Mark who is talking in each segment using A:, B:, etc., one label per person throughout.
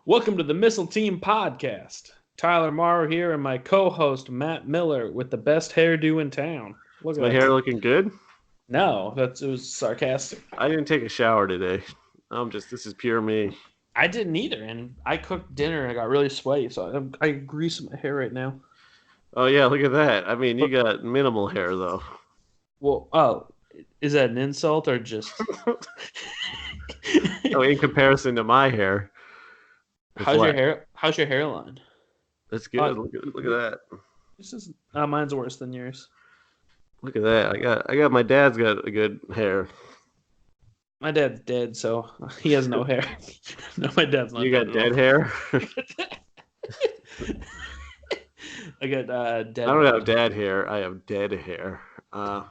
A: Welcome to the Missile Team Podcast. Tyler Morrow here and my co-host Matt Miller with the best hairdo in town. Look
B: Is
A: at
B: my
A: that.
B: hair looking good?
A: No, it was sarcastic.
B: I didn't take a shower today. This is pure me.
A: I didn't either, and I cooked dinner and I got really sweaty, so I grease my hair right now.
B: Oh, yeah, look at that. I mean, you got minimal hair, though.
A: Well, is that an insult or just...
B: Oh, in comparison to my hair.
A: How's your hairline?
B: That's good. Look at that.
A: This is mine's worse than yours.
B: Look at that. I got my dad's got a good hair.
A: My dad's dead, so he has no hair. No, my dad's not.
B: You got dead hair?
A: I got dead.
B: I don't have dad hair. I have dead hair.
A: All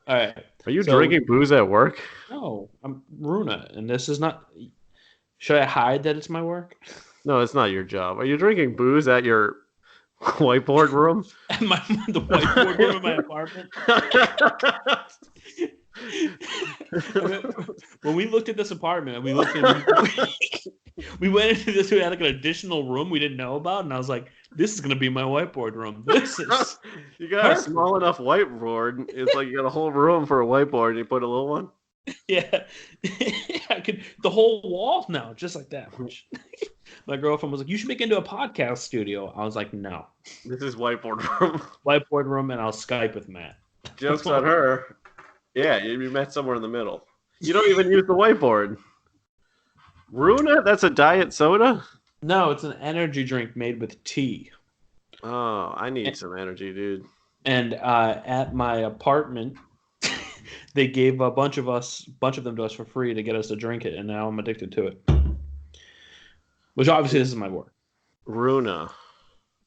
A: right.
B: Are you drinking booze at work?
A: No, I'm Runa, and this is not. Should I hide that it's my work?
B: No, it's not your job. Are you drinking booze at your whiteboard room?
A: At the whiteboard room of my apartment. When we looked at this apartment, we went into this. We had like an additional room we didn't know about, and I was like, "This is gonna be my whiteboard room. This is."
B: You got perfect. A small enough whiteboard. It's like you got a whole room for a whiteboard, and you put a little one.
A: Yeah, I could. The whole wall now, just like that. My girlfriend was like, "You should make it into a podcast studio." I was like, "No,
B: this is whiteboard room."
A: Whiteboard room, and I'll Skype with Matt.
B: Jokes on her. Yeah, you met somewhere in the middle. You don't even use the whiteboard. Runa? That's a diet soda?
A: No, it's an energy drink made with tea.
B: Oh, I need some energy, dude.
A: And at my apartment, they gave a bunch of them to us for free to get us to drink it, and now I'm addicted to it. Which obviously this is my work.
B: Runa.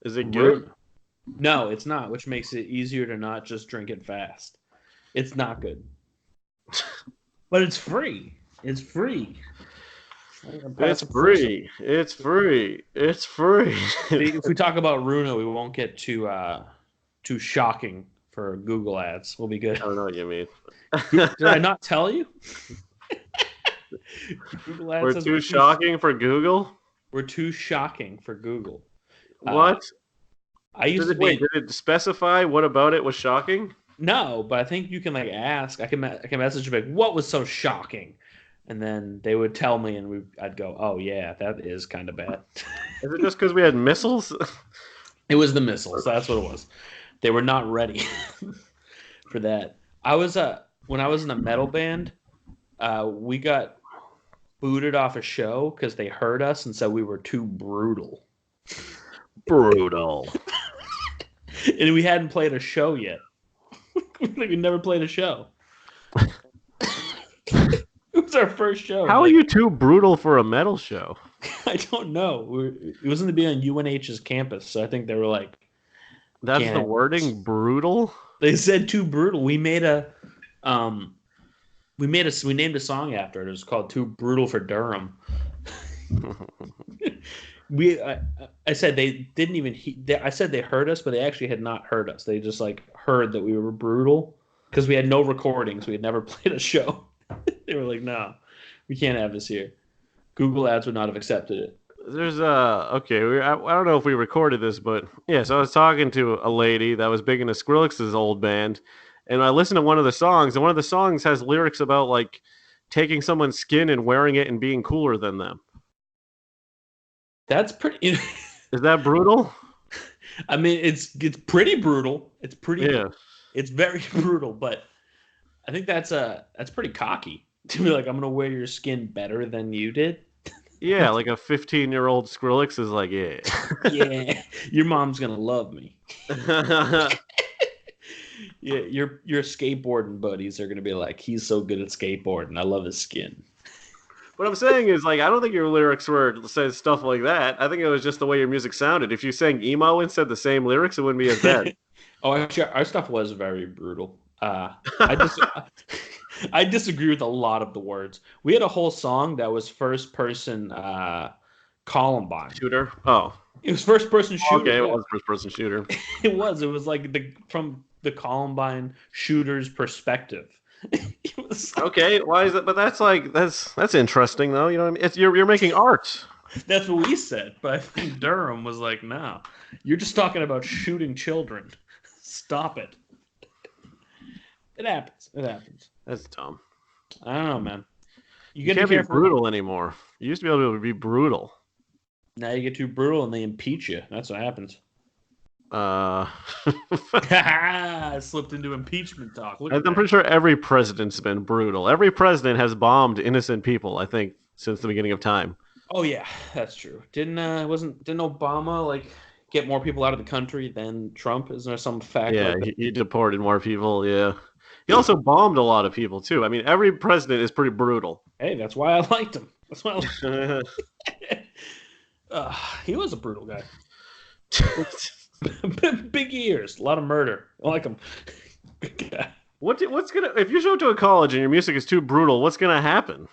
B: Is it good?
A: Runa. No, it's not, which makes it easier to not just drink it fast. It's not good. But it's free. It's free.
B: It's free. It's free. It's free.
A: If we talk about Runa, we won't get too shocking for Google ads. We'll be good.
B: I don't know what you mean.
A: Did I not tell you?
B: Google ads we're too shocking for Google?
A: We're too shocking for Google.
B: What?
A: Did
B: it specify what about it was shocking?
A: No, but I think you can ask. I can message you what was so shocking, and then they would tell me, and I'd go, "Oh yeah, that is kind of bad."
B: Is it just because we had missiles?
A: It was the missiles. That's what it was. They were not ready for that. When I was in a metal band, we got booted off a show because they heard us and said we were too brutal.
B: Brutal.
A: And we hadn't played a show yet. We never played a show. It was our first show.
B: How are you too brutal for a metal show?
A: I don't know. It was going to be on UNH's campus, so I think they were like,
B: "That's the wording, brutal."
A: They said too brutal. We named a song after it. It was called "Too Brutal for Durham." I said they didn't even. I said they heard us, but they actually had not heard us. They just heard that we were brutal because we had no recordings. We had never played a show. They were like, "No, we can't have this here." Google Ads would not have accepted it.
B: There's okay. I don't know if we recorded this, but yeah. So I was talking to a lady that was big into Skrillex's old band, and I listened to one of the songs, and one of the songs has lyrics about taking someone's skin and wearing it and being cooler than them.
A: That's pretty.
B: Is that brutal?
A: I mean, it's pretty brutal. It's pretty.
B: Yeah.
A: It's very brutal, but I think that's pretty cocky to be like, I'm gonna wear your skin better than you did.
B: Yeah, like a 15-year-old Skrillex is like, yeah.
A: Yeah, your mom's gonna love me. Yeah, your skateboarding buddies are gonna be like, he's so good at skateboarding. I love his skin.
B: What I'm saying is, I don't think your lyrics were saying stuff like that. I think it was just the way your music sounded. If you sang emo and said the same lyrics, it wouldn't be as bad.
A: Oh, actually, our stuff was very brutal. I disagree with a lot of the words. We had a whole song that was first person Columbine
B: shooter. Oh,
A: it was first person shooter.
B: Okay, it was first person shooter.
A: It was from the Columbine shooter's perspective.
B: Okay, why is it? But that's interesting though. You know what I mean? You're making art.
A: That's what we said, but I think Durham was like, "No, you're just talking about shooting children. Stop it." It happens. It happens.
B: That's dumb.
A: I don't know, man.
B: You
A: gotta
B: can't
A: be
B: be
A: careful.
B: brutal anymore. You used to be able to be brutal.
A: Now you get too brutal and they impeach you. That's what happens.
B: I
A: I slipped into impeachment talk.
B: I'm pretty sure every president's been brutal. Every president has bombed innocent people, I think, since the beginning of time.
A: Oh yeah, that's true. Didn't Obama like get more people out of the country than Trump? Isn't there some fact
B: Yeah,
A: like that?
B: he deported more people. Yeah. He also bombed a lot of people, too. I mean, every president is pretty brutal.
A: Hey, that's why I liked him. That's why he was a brutal guy. Big ears, a lot of murder. I like him. Good guy.
B: What's gonna if you show up to a college and your music is too brutal, what's gonna happen?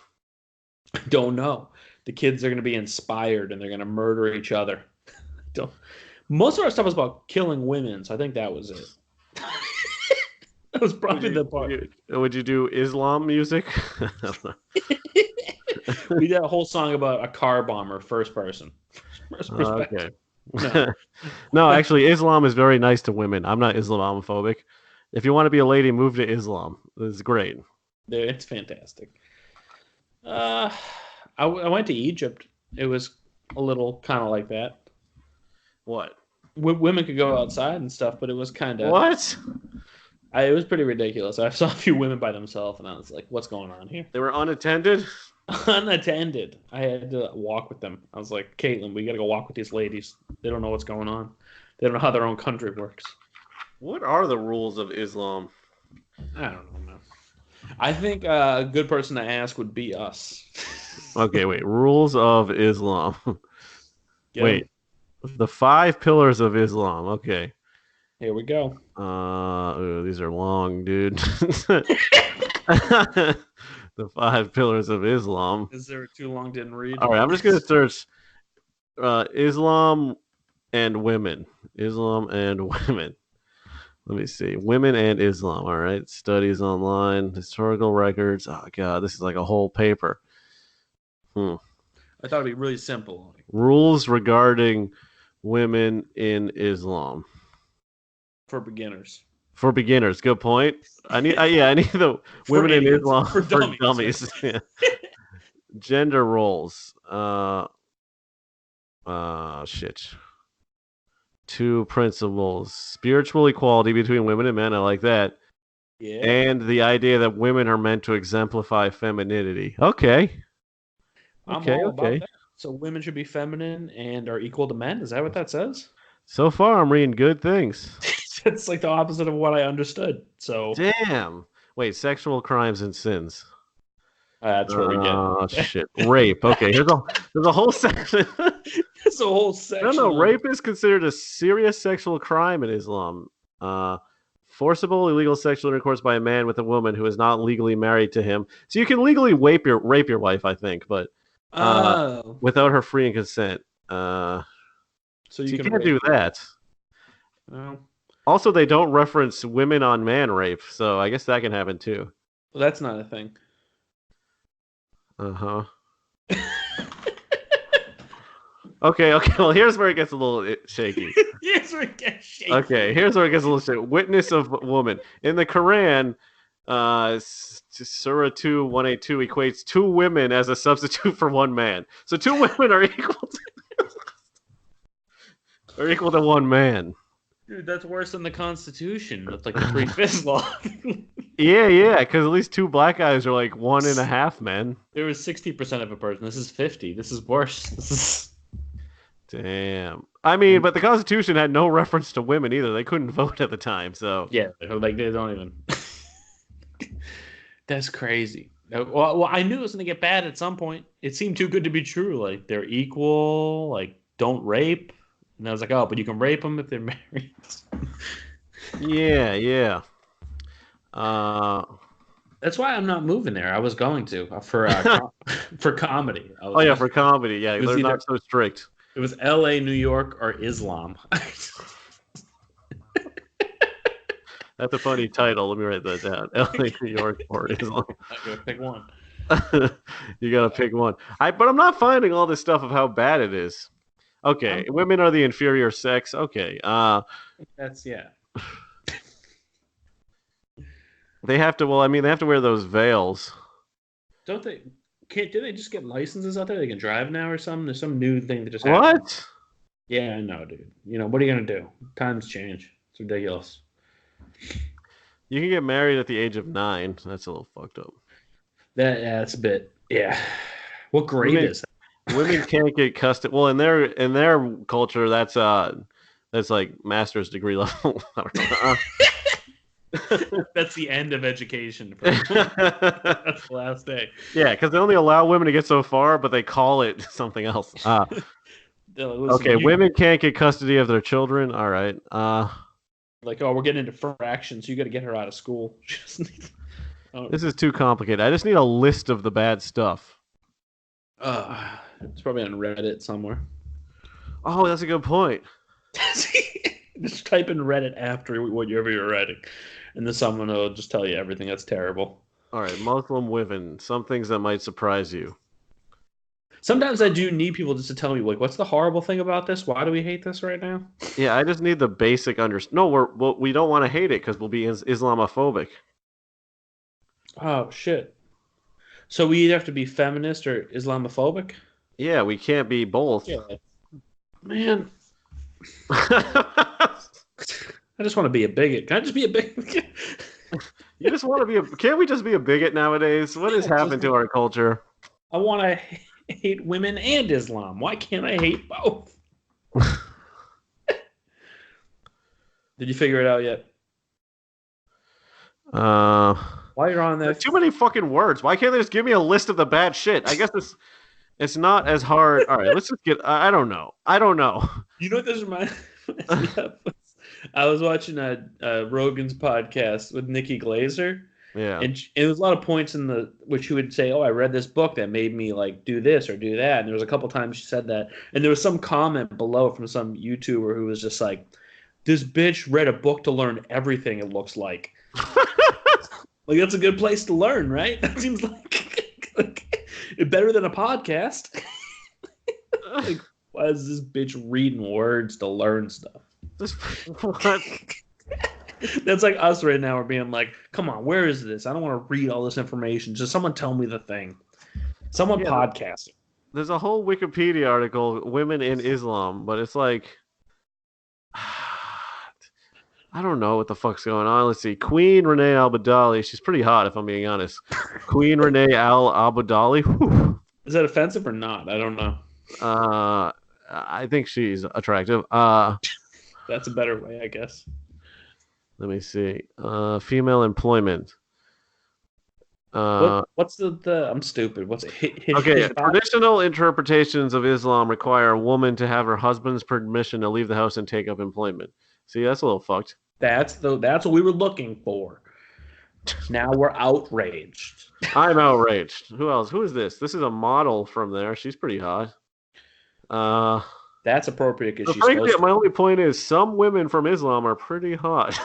A: Don't know. The kids are going to be inspired and they're going to murder each other. Don't. Most of our stuff was about killing women, so I think that was it. That was probably the part.
B: Would you do Islam music?
A: We did a whole song about a car bomber, first person.
B: Okay. No, actually, Islam is very nice to women. I'm not Islamophobic. If you want to be a lady, move to Islam. It's great.
A: It's fantastic. I went to Egypt. It was a little kind of like that.
B: What?
A: Women could go outside and stuff, but it was kind of
B: what?
A: It was pretty ridiculous. I saw a few women by themselves, and I was like, "What's going on here?"
B: They were unattended.
A: Unattended. I had to walk with them. I was like, "Caitlin, we got to go walk with these ladies. They don't know what's going on. They don't know how their own country works."
B: What are the rules of Islam?
A: I don't know, man. I think a good person to ask would be us.
B: Okay, wait. Rules of Islam. Wait.
A: Them.
B: The 5 pillars of Islam. Okay.
A: Here we go.
B: These are long, dude. The 5 pillars of Islam.
A: Is there too long? Didn't read.
B: All right, I'm just gonna search Islam and women. Islam and women. Let me see. Women and Islam. All right. Studies online, historical records. Oh god, this is like a whole paper.
A: I thought it'd be really simple.
B: Rules regarding women in Islam.
A: For beginners.
B: For beginners, good point. I need the women in Islam
A: for dummies.
B: Yeah. Gender roles. Shit. 2 principles. Spiritual equality between women and men. I like that.
A: Yeah.
B: And the idea that women are meant to exemplify femininity. Okay.
A: I'm all about that. So women should be feminine and are equal to men. Is that what that says?
B: So far, I'm reading good things.
A: It's like the opposite of what I understood. So
B: damn. Wait, sexual crimes and sins.
A: That's what we get.
B: Oh shit, rape. Okay, there's a whole section.
A: It's a whole section.
B: No, rape is considered a serious sexual crime in Islam. Forcible, illegal sexual intercourse by a man with a woman who is not legally married to him. So you can legally rape your wife, I think, but without her free and consent. So you can't do that.
A: No.
B: Also, they don't reference women on man rape, so I guess that can happen too.
A: Well, that's not a thing.
B: Uh-huh. Okay. Well, here's where it gets a little shaky.
A: Here's where it gets shaky.
B: Okay, here's where it gets a little shaky. Witness of woman. In the Quran, Surah 2, 182 equates 2 women as a substitute for 1 man. So 2 women are equal to 1 man.
A: Dude, that's worse than the Constitution. That's like the 3/5 law.
B: Yeah, because at least 2 black guys are like 1.5 men.
A: There was 60% of a person. This is 50. This is worse. This is...
B: Damn. I mean, but the Constitution had no reference to women either. They couldn't vote at the time, so...
A: Yeah, like they don't even... That's crazy. Well, I knew it was going to get bad at some point. It seemed too good to be true. Like, they're equal. Like, don't rape. And I was like, oh, but you can rape them if they're married.
B: Yeah.
A: That's why I'm not moving there. I was going to for comedy.
B: For comedy. Yeah, they're not so strict.
A: It was L.A., New York, or Islam.
B: That's a funny title. Let me write that down. L.A., New York, or Islam.
A: Okay, pick one.
B: You gotta pick one. But I'm not finding all this stuff of how bad it is. Okay,
A: I'm,
B: women are the inferior sex. Okay,
A: that's yeah.
B: they have to. Well, I mean, they have to wear those veils.
A: Don't they? Can't do they just get licenses out there? They can drive now or something. There's some new thing that just happened.
B: What?
A: Yeah, I know, dude. You know what are you gonna do? Times change. It's ridiculous.
B: You can get married at the age of 9. That's a little fucked up.
A: That's a bit. Yeah. What grade
B: Women,
A: is
B: women can't get custody. Well, in their culture, that's like master's degree level. I don't know.
A: that? That's the end of education. That's the last day.
B: Yeah, because they only allow women to get so far, but they call it something else.
A: Listen,
B: Okay, women can't get custody of their children. All right.
A: Like, oh, we're getting into fractions. You got to get her out of school.
B: This is too complicated. I just need a list of the bad stuff.
A: It's probably on Reddit somewhere.
B: Oh, that's a good point.
A: Just type in Reddit after whatever you're writing, and then someone will just tell you everything that's terrible.
B: All right, Muslim women. Some things that might surprise you.
A: Sometimes I do need people just to tell me, like, what's the horrible thing about this? Why do we hate this right now?
B: Yeah, I just need the basic No, we don't want to hate it because we'll be Islamophobic.
A: Oh shit! So we either have to be feminist or Islamophobic?
B: Yeah, we can't be both.
A: Yeah, man. I just want to be a bigot. Can I just be a bigot?
B: You just want to be Can't we just be a bigot nowadays? What has happened to our culture?
A: I want to hate women and Islam. Why can't I hate both? Did you figure it out yet? While you're on that,
B: too many fucking words. Why can't they just give me a list of the bad shit? I guess it's not as hard. All right, let's just get. I don't know.
A: You know what this reminds me of? I was watching Rogan's podcast with Nikki Glazer.
B: Yeah.
A: And there was a lot of points in which she would say, "Oh, I read this book that made me like do this or do that." And there was a couple times she said that, and there was some comment below from some YouTuber who was just like, "This bitch read a book to learn everything." It looks like, like that's a good place to learn, right? That seems like better than a podcast. Like, why is this bitch reading words to learn stuff?
B: What?
A: That's like us right now. We're being like, come on, where is this? I don't want to read all this information. Just someone tell me the thing. Someone podcast it.
B: There's a whole Wikipedia article, women in Islam, but it's like, I don't know what the fuck's going on. Let's see. Queen Renee Al-Abdali. She's pretty hot, if I'm being honest. Queen Renee Al-Abdali.
A: Is that offensive or not? I don't know.
B: I think she's attractive.
A: That's a better way, I guess.
B: Let me see. Female employment.
A: What's the? I'm stupid. What's it?
B: Okay. Traditional interpretations of Islam require a woman to have her husband's permission to leave the house and take up employment. See, that's a little fucked.
A: That's what we were looking for. Now we're outraged.
B: I'm outraged. Who else? Who is this? This is a model from there. She's pretty hot.
A: That's appropriate because she's
B: frankly, my only point is some women from Islam are pretty hot.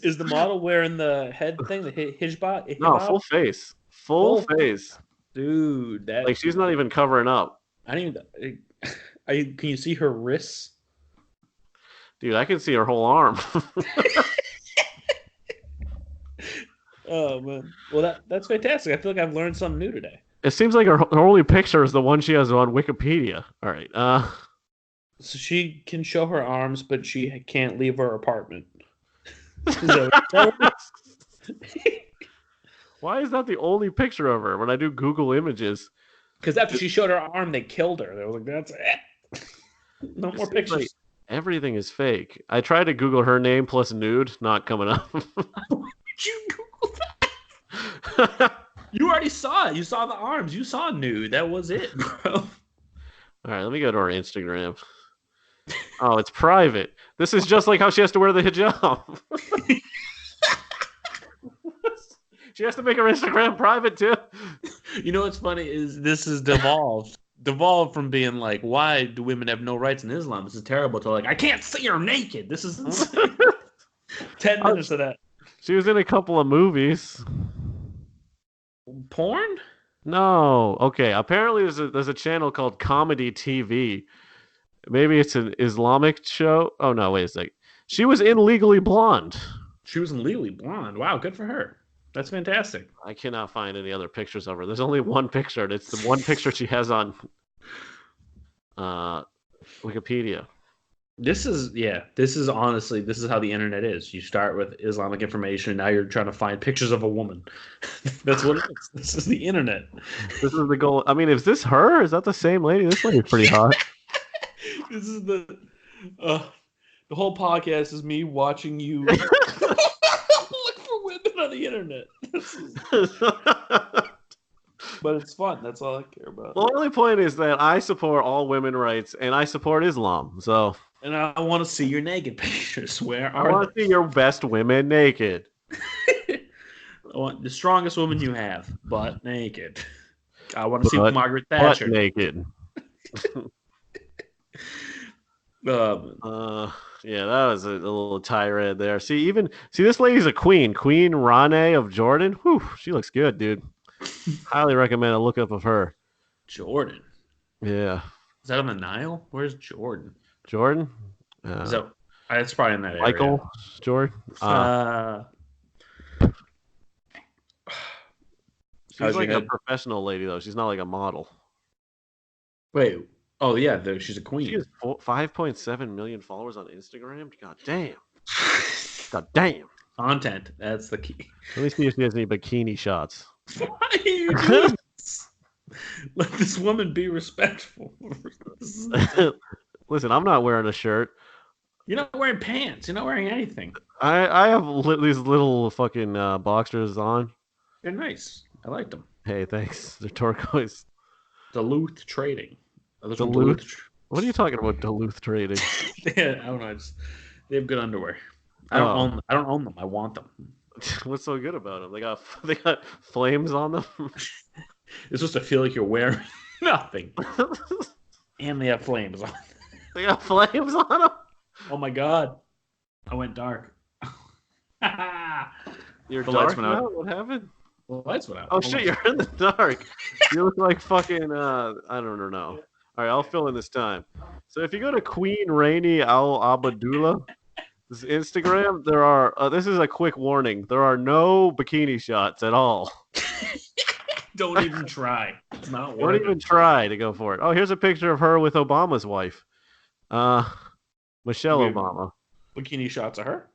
A: Is the model wearing the head thing, the hijab?
B: No, full face. Full face.
A: Dude, that
B: like she's not even covering up.
A: I don't even. Can you see her wrists?
B: Dude, I can see her whole arm.
A: Oh man, well that's fantastic. I feel like I've learned something new today.
B: It seems like her only picture is the one she has on Wikipedia. All right.
A: So she can show her arms, but she can't leave her apartment.
B: Why is that the only picture of her when I do Google Images?
A: Because after she showed her arm, they killed her. They were like, "That's it. No more pictures." Like
B: everything is fake. I tried to Google her name plus nude, not coming up.
A: Why did you Google that? You already saw it. You saw the arms. You saw nude. That was it, bro.
B: All right, let me go to her Instagram. Oh, it's private. This is just like how she has to wear the hijab. She has to make her Instagram private too.
A: You know what's funny is this is devolved from being like, why do women have no rights in Islam? This is terrible. To like, I can't see her naked. This is insane. 10 minutes of that.
B: She was in a couple of movies.
A: porn?
B: No. Okay. Apparently, there's a channel called Comedy TV. Maybe it's an Islamic show. Oh no, wait a sec. She was in Legally Blonde.
A: She was in Legally Blonde. Wow, good for her. That's fantastic.
B: I cannot find any other pictures of her. There's only one picture, and it's the one picture she has on Wikipedia.
A: This is honestly, this is how the internet is. You start with Islamic information, and now you're trying to find pictures of a woman. That's what it is. This is the internet.
B: This is the goal. I mean, is this her? Is that the same lady? This lady's pretty hot.
A: This is the whole podcast is me watching you look for women on the internet. But it's fun. That's all I care about.
B: The only point is that I support all women rights and I support Islam. So,
A: and I want to see your naked pictures. Where
B: I
A: are
B: want to see your best women naked.
A: I want the strongest woman you have, butt naked. I want to see Margaret Thatcher
B: butt naked. Yeah, that was a little tirade there. See, this lady's a queen. Queen Rane of Jordan. Whew, she looks good, dude. Highly recommend a look up of her.
A: Jordan.
B: Yeah.
A: Is that on the Nile? Where's Jordan?
B: Jordan?
A: Is that? It's probably in that area.
B: Michael Jordan. She's like a professional lady, though. She's not like a model.
A: Wait. Oh, yeah. She's a queen.
B: She has 5.7 million followers on Instagram. God damn. God damn.
A: Content. That's the key.
B: Let me see if she has any bikini shots.
A: Why are you doing this? Let this woman be respectful.
B: Listen, I'm not wearing a shirt.
A: You're not wearing pants. You're not wearing anything.
B: I have these little fucking boxers on.
A: They're nice. I like them.
B: Hey, thanks. They're turquoise.
A: Duluth Trading.
B: Duluth? What are you talking about, Duluth Trading?
A: Yeah, I don't know. They have good underwear. I don't own them. I want them.
B: What's so good about them? They got flames on them.
A: It's supposed to feel like you're wearing nothing. And they have flames on.
B: They got flames on them?
A: Oh my god. I went dark.
B: You're dark now? What happened?
A: The lights went out.
B: Oh shit, you're in the dark. You look like fucking I don't know. All right, I'll fill in this time. So if you go to Queen Rainey Al Abdullah, this Instagram, there are. This is a quick warning. There are no bikini shots at all.
A: Don't even try. It's not worth it.
B: Don't even try to go for it. Oh, here's a picture of her with Obama's wife, Michelle Obama.
A: Bikini shots of her.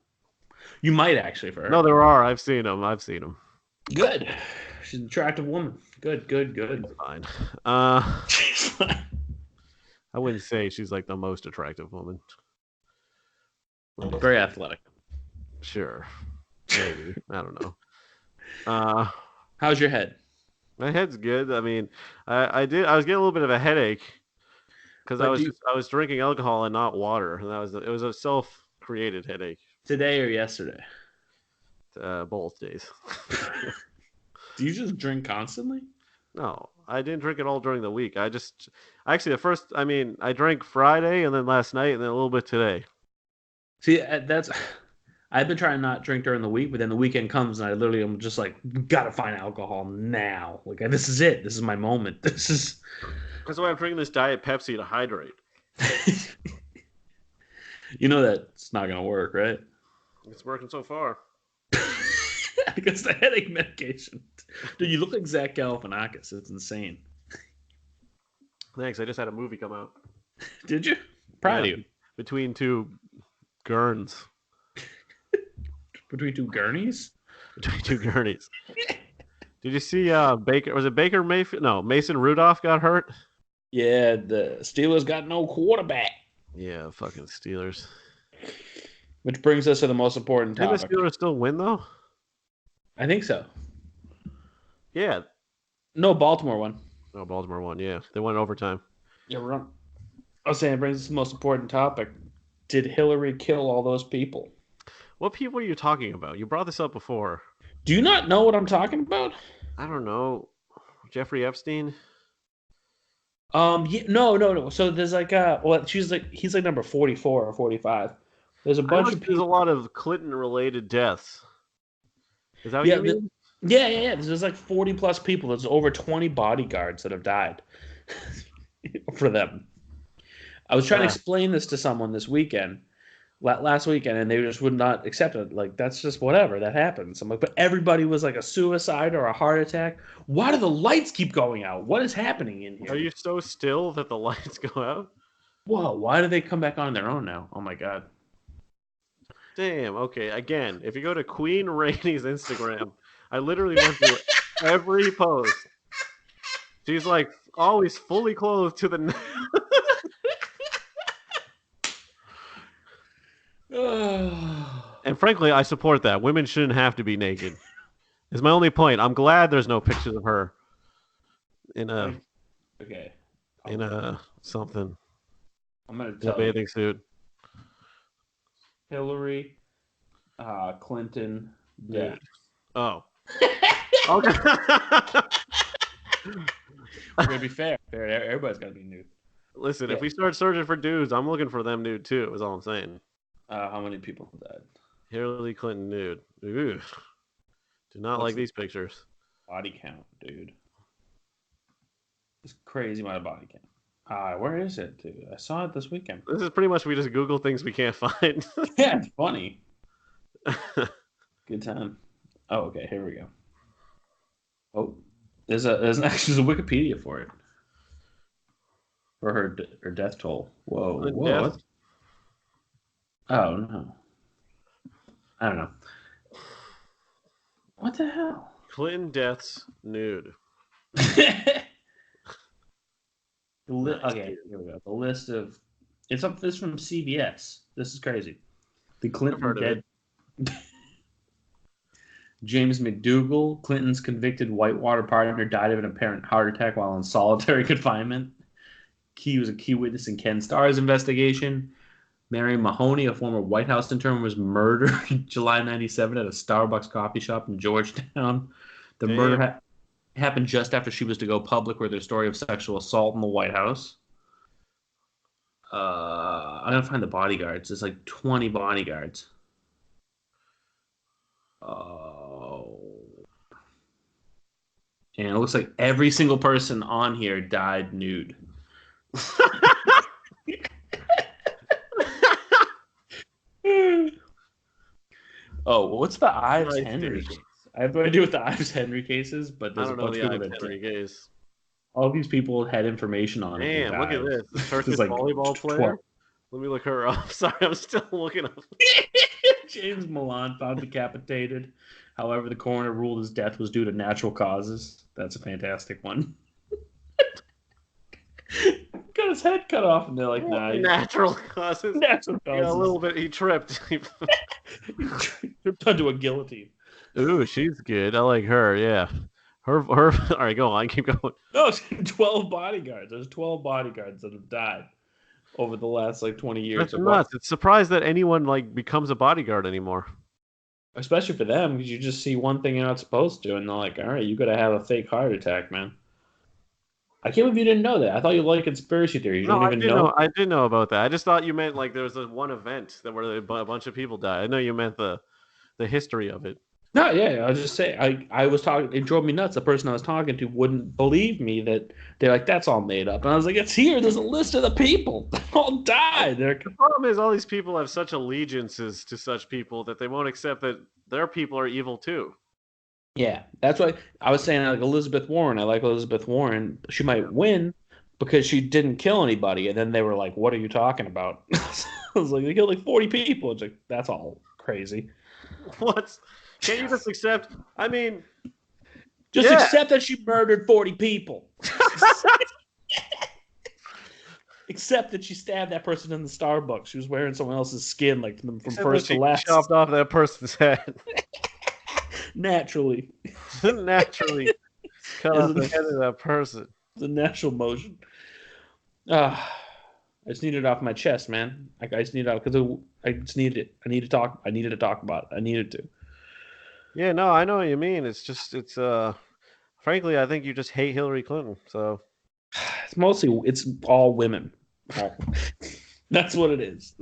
A: You might actually for her.
B: No, there are. I've seen them.
A: Good. She's an attractive woman. Good.
B: Fine.
A: She's fine.
B: I wouldn't say she's like the most attractive woman.
A: Very athletic.
B: Sure. Maybe. I don't know.
A: How's your head?
B: My head's good. I mean, I was getting a little bit of a headache because I was drinking alcohol and not water, and it was a self-created headache.
A: Today or yesterday?
B: Both days.
A: Do you just drink constantly?
B: No, I didn't drink it all during the week. I drank Friday and then last night and then a little bit today.
A: See, I've been trying to not drink during the week, but then the weekend comes and I literally am just like, gotta find alcohol now. Like, this is it. This is my moment. That's
B: why I'm drinking this Diet Pepsi to hydrate.
A: You know that's not gonna work, right?
B: It's working so far.
A: Because the headache medication. Dude, you look like Zach Galifianakis. It's insane.
B: Thanks. I just had a movie come out.
A: Did you? Proud of you.
B: Between two gurns.
A: Between two gurneys?
B: Between two gurneys. Did you see Baker? Was it Baker Mayfield? No, Mason Rudolph got hurt.
A: Yeah, the Steelers got no quarterback.
B: Yeah, fucking Steelers.
A: Which brings us to the most important topic.
B: Did the Steelers still win, though?
A: I think so.
B: Yeah.
A: No, Baltimore won.
B: No, Baltimore won, yeah. They won in overtime.
A: Yeah, we're on. I was saying it brings us to the most important topic. Did Hillary kill all those people?
B: What people are you talking about? You brought this up before.
A: Do you not know what I'm talking about?
B: I don't know. Jeffrey Epstein?
A: Yeah, no. So there's he's like number 44 or 45. There's a bunch of people.
B: There's a lot of Clinton-related deaths. Is that what you mean?
A: Yeah. There's like 40 plus people. There's over 20 bodyguards that have died for them. I was trying to
B: Uh,
A: explain this to someone this weekend, last weekend, and they just would not accept it. Like, that's just whatever that happens. I'm like, but everybody was like a suicide or a heart attack. Why do the lights keep going out? What is happening in
B: are
A: here?
B: you so still that the lights go out?
A: Whoa, why do they come back on their own now? Oh my god.
B: Damn. Okay. Again, if you go to Queen Rainey's Instagram, I literally went through every post. She's like always fully clothed to the neck. And frankly, I support that. Women shouldn't have to be naked. Is my only point. I'm glad there's no pictures of her in a
A: Like, okay.
B: in a something
A: I'm gonna
B: in a
A: tell you.
B: bathing suit.
A: Hillary Clinton
B: Nude.
A: death.
B: Oh. Okay.
A: We're gonna be fair. Everybody's gotta be nude.
B: Listen,
A: Yeah.
B: if we start searching for dudes, I'm looking for them nude too. Is all I'm saying.
A: How many people have died?
B: Hillary Clinton nude. Ooh. Do not
A: What's
B: like
A: the
B: these pictures.
A: body count, dude? It's crazy amount of body count. Where is it, dude? I saw it this weekend.
B: This is pretty much we just Google things we can't find.
A: Yeah, it's funny. Good time. Oh, okay. Here we go. Oh, there's there's a Wikipedia for it for her death toll. Whoa, whoa.
B: Death.
A: Oh no, I don't know. What the hell?
B: Clinton deaths nude. Nice,
A: Okay,
B: dude.
A: here we go. The list of it's up. This from CBS. This is crazy. The
B: I've
A: Clinton
B: heard of it.
A: dead. James McDougal, Clinton's convicted Whitewater partner, died of an apparent heart attack while in solitary confinement. He was a key witness in Ken Starr's investigation. Mary Mahoney, a former White House intern, was murdered in July '97 at a Starbucks coffee shop in Georgetown. The murder
B: Damn.
A: happened just after she was to go public with her story of sexual assault in the White House. I'm gonna find the bodyguards. There's like 20 bodyguards. Oh, and it looks like every single person on here died nude. Oh, what's the Ives
B: Nice,
A: Henry
B: dude.
A: case? I have no idea what the Ives Henry case is, but
B: I
A: there's a
B: don't know
A: bunch
B: the
A: of people
B: Ives
A: that
B: Henry case.
A: all these people had information on him and
B: Damn, look at
A: died.
B: this. The Turkish
A: There's like
B: volleyball
A: 12.
B: player. Let me look her up. Sorry, I'm still looking up.
A: James Milan found decapitated. However, the coroner ruled his death was due to natural causes. That's a fantastic one. Got his head cut off, and they're like, "Nah,
B: Natural causes.
A: natural
B: He got a
A: causes."
B: little bit. He tripped.
A: They're done to a guillotine.
B: Ooh, she's good. I like her. Yeah. Her. All right, go on. Keep going.
A: No, 12 bodyguards. There's 12 bodyguards that have died over the last like 20 years.
B: That's nuts. It's surprised that anyone like becomes a bodyguard anymore.
A: Especially for them, because you just see one thing you're not supposed to, and they're like, "All right, you got to have a fake heart attack, man." I can't believe you didn't know that. I thought you liked conspiracy theories. You
B: No,
A: don't
B: I
A: even
B: did
A: know.
B: know. I did know about that. I just thought you meant like there was a one event that where a bunch of people died. I know you meant the history of it.
A: No, yeah, I was just saying. I was talking. It drove me nuts. The person I was talking to wouldn't believe me that they're like, "That's all made up." And I was like, "It's here. There's a list of the people that all died." They're
B: The problem is all these people have such allegiances to such people that they won't accept that their people are evil too.
A: yeah. That's why I was saying like Elizabeth Warren. I like Elizabeth Warren. She might win because she didn't kill anybody. And then they were like, "What are you talking about?" I was like, "They killed like 40 people." It's like that's all crazy.
B: What? Can't you just accept? I mean,
A: Just
B: yeah.
A: accept that she murdered 40 people. Except that she stabbed that person in the Starbucks. She was wearing someone else's skin, like from first to
B: She
A: last.
B: chopped off that person's head.
A: Naturally.
B: Naturally cut off the head of that person.
A: It's a natural motion. I just needed it off my chest, man. I just needed it out because I just needed it. I needed to talk. I needed to talk about it. I needed to.
B: Yeah, no, I know what you mean. It's just frankly, I think you just hate Hillary Clinton. So
A: It's all women. That's what it is.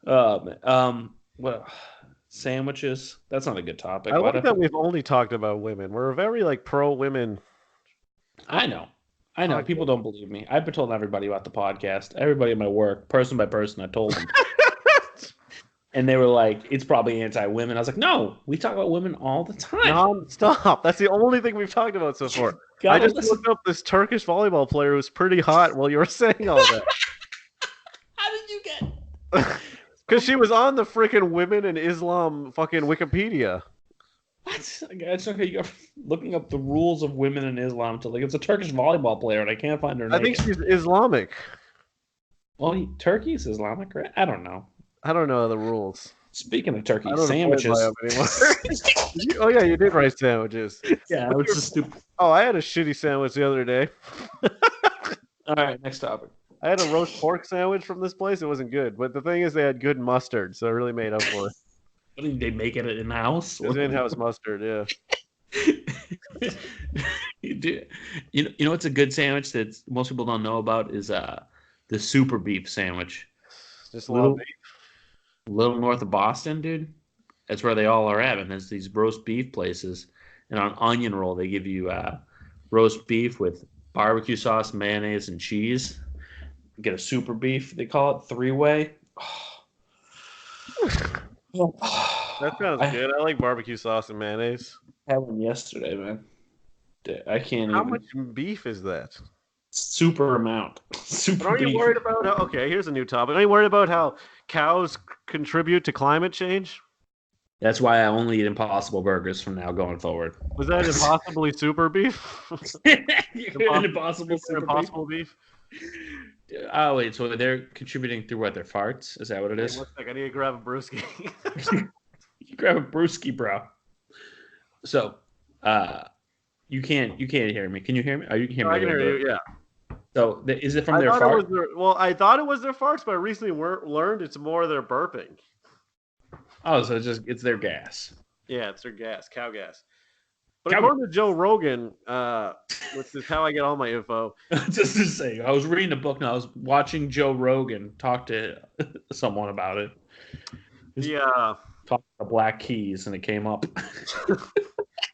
A: Well, sandwiches. That's not a good topic.
B: I
A: Why
B: like
A: do
B: that we've only talked about women. We're a very like pro women
A: I know. I know. People
B: podcast.
A: don't believe me. I've been telling everybody about the podcast. Everybody at my work, person by person, I told them. And they were like, it's probably anti-women. I was like, no, we talk about women all the time.
B: Non-stop. That's the only thing we've talked about so far. I
A: Gotta
B: just
A: listen.
B: looked up this Turkish volleyball player who's pretty hot while you were saying all that.
A: How did you get?
B: Because she was on the freaking Women in Islam fucking Wikipedia.
A: What? It's okay. You're looking up the rules of women in Islam to like it's a Turkish volleyball player, and I can't find her name.
B: I think she's Islamic.
A: Well, Turkey's Islamic, right? I don't know.
B: I don't know the rules.
A: Speaking of turkey
B: I don't
A: sandwiches.
B: by them anymore. Oh yeah, you did rice sandwiches.
A: Yeah, it's just stupid.
B: Oh, I had a shitty sandwich the other day.
A: All right, next topic.
B: I had a roast pork sandwich from this place. It wasn't good, but the thing is, they had good mustard, so it really made up for it.
A: What did they make it in house?
B: It was in-house mustard, yeah.
A: You do. You know what's a good sandwich that most people don't know about is the super beef sandwich.
B: Just a little beef.
A: Little north of Boston, dude. That's where they all are at. And there's these roast beef places, and on onion roll they give you roast beef with barbecue sauce, mayonnaise, and cheese. Get a super beef. They call it three-way.
B: That sounds good. I like barbecue sauce and mayonnaise.
A: I had one yesterday, man. I can't.
B: How
A: even...
B: much beef is that?
A: Super amount. Super.
B: But are you worried about? Okay, here's a new topic. Are you worried about how cows contribute to climate change?
A: That's why I only eat Impossible Burgers from now going forward.
B: Was that impossibly super beef?
A: Impossible beef. Oh wait, so they're contributing through what? Their farts? Is that what it is?
B: Hey, 1 second, I need to grab a brewski.
A: You grab a brewski, bro. So, you can't hear me. Can you hear me? Oh, you can hear me.
B: I can hear you. Yeah.
A: So, is it from their fart?
B: Well, I thought it was their farts, but I recently learned it's more their burping.
A: Oh, so it's their gas.
B: Yeah, it's their gas, cow gas. But according to Joe Rogan, which is how I get all my info.
A: Just to say, I was reading a book and I was watching Joe Rogan talk to someone about it.
B: Yeah.
A: Talk to Black Keys, and it came up.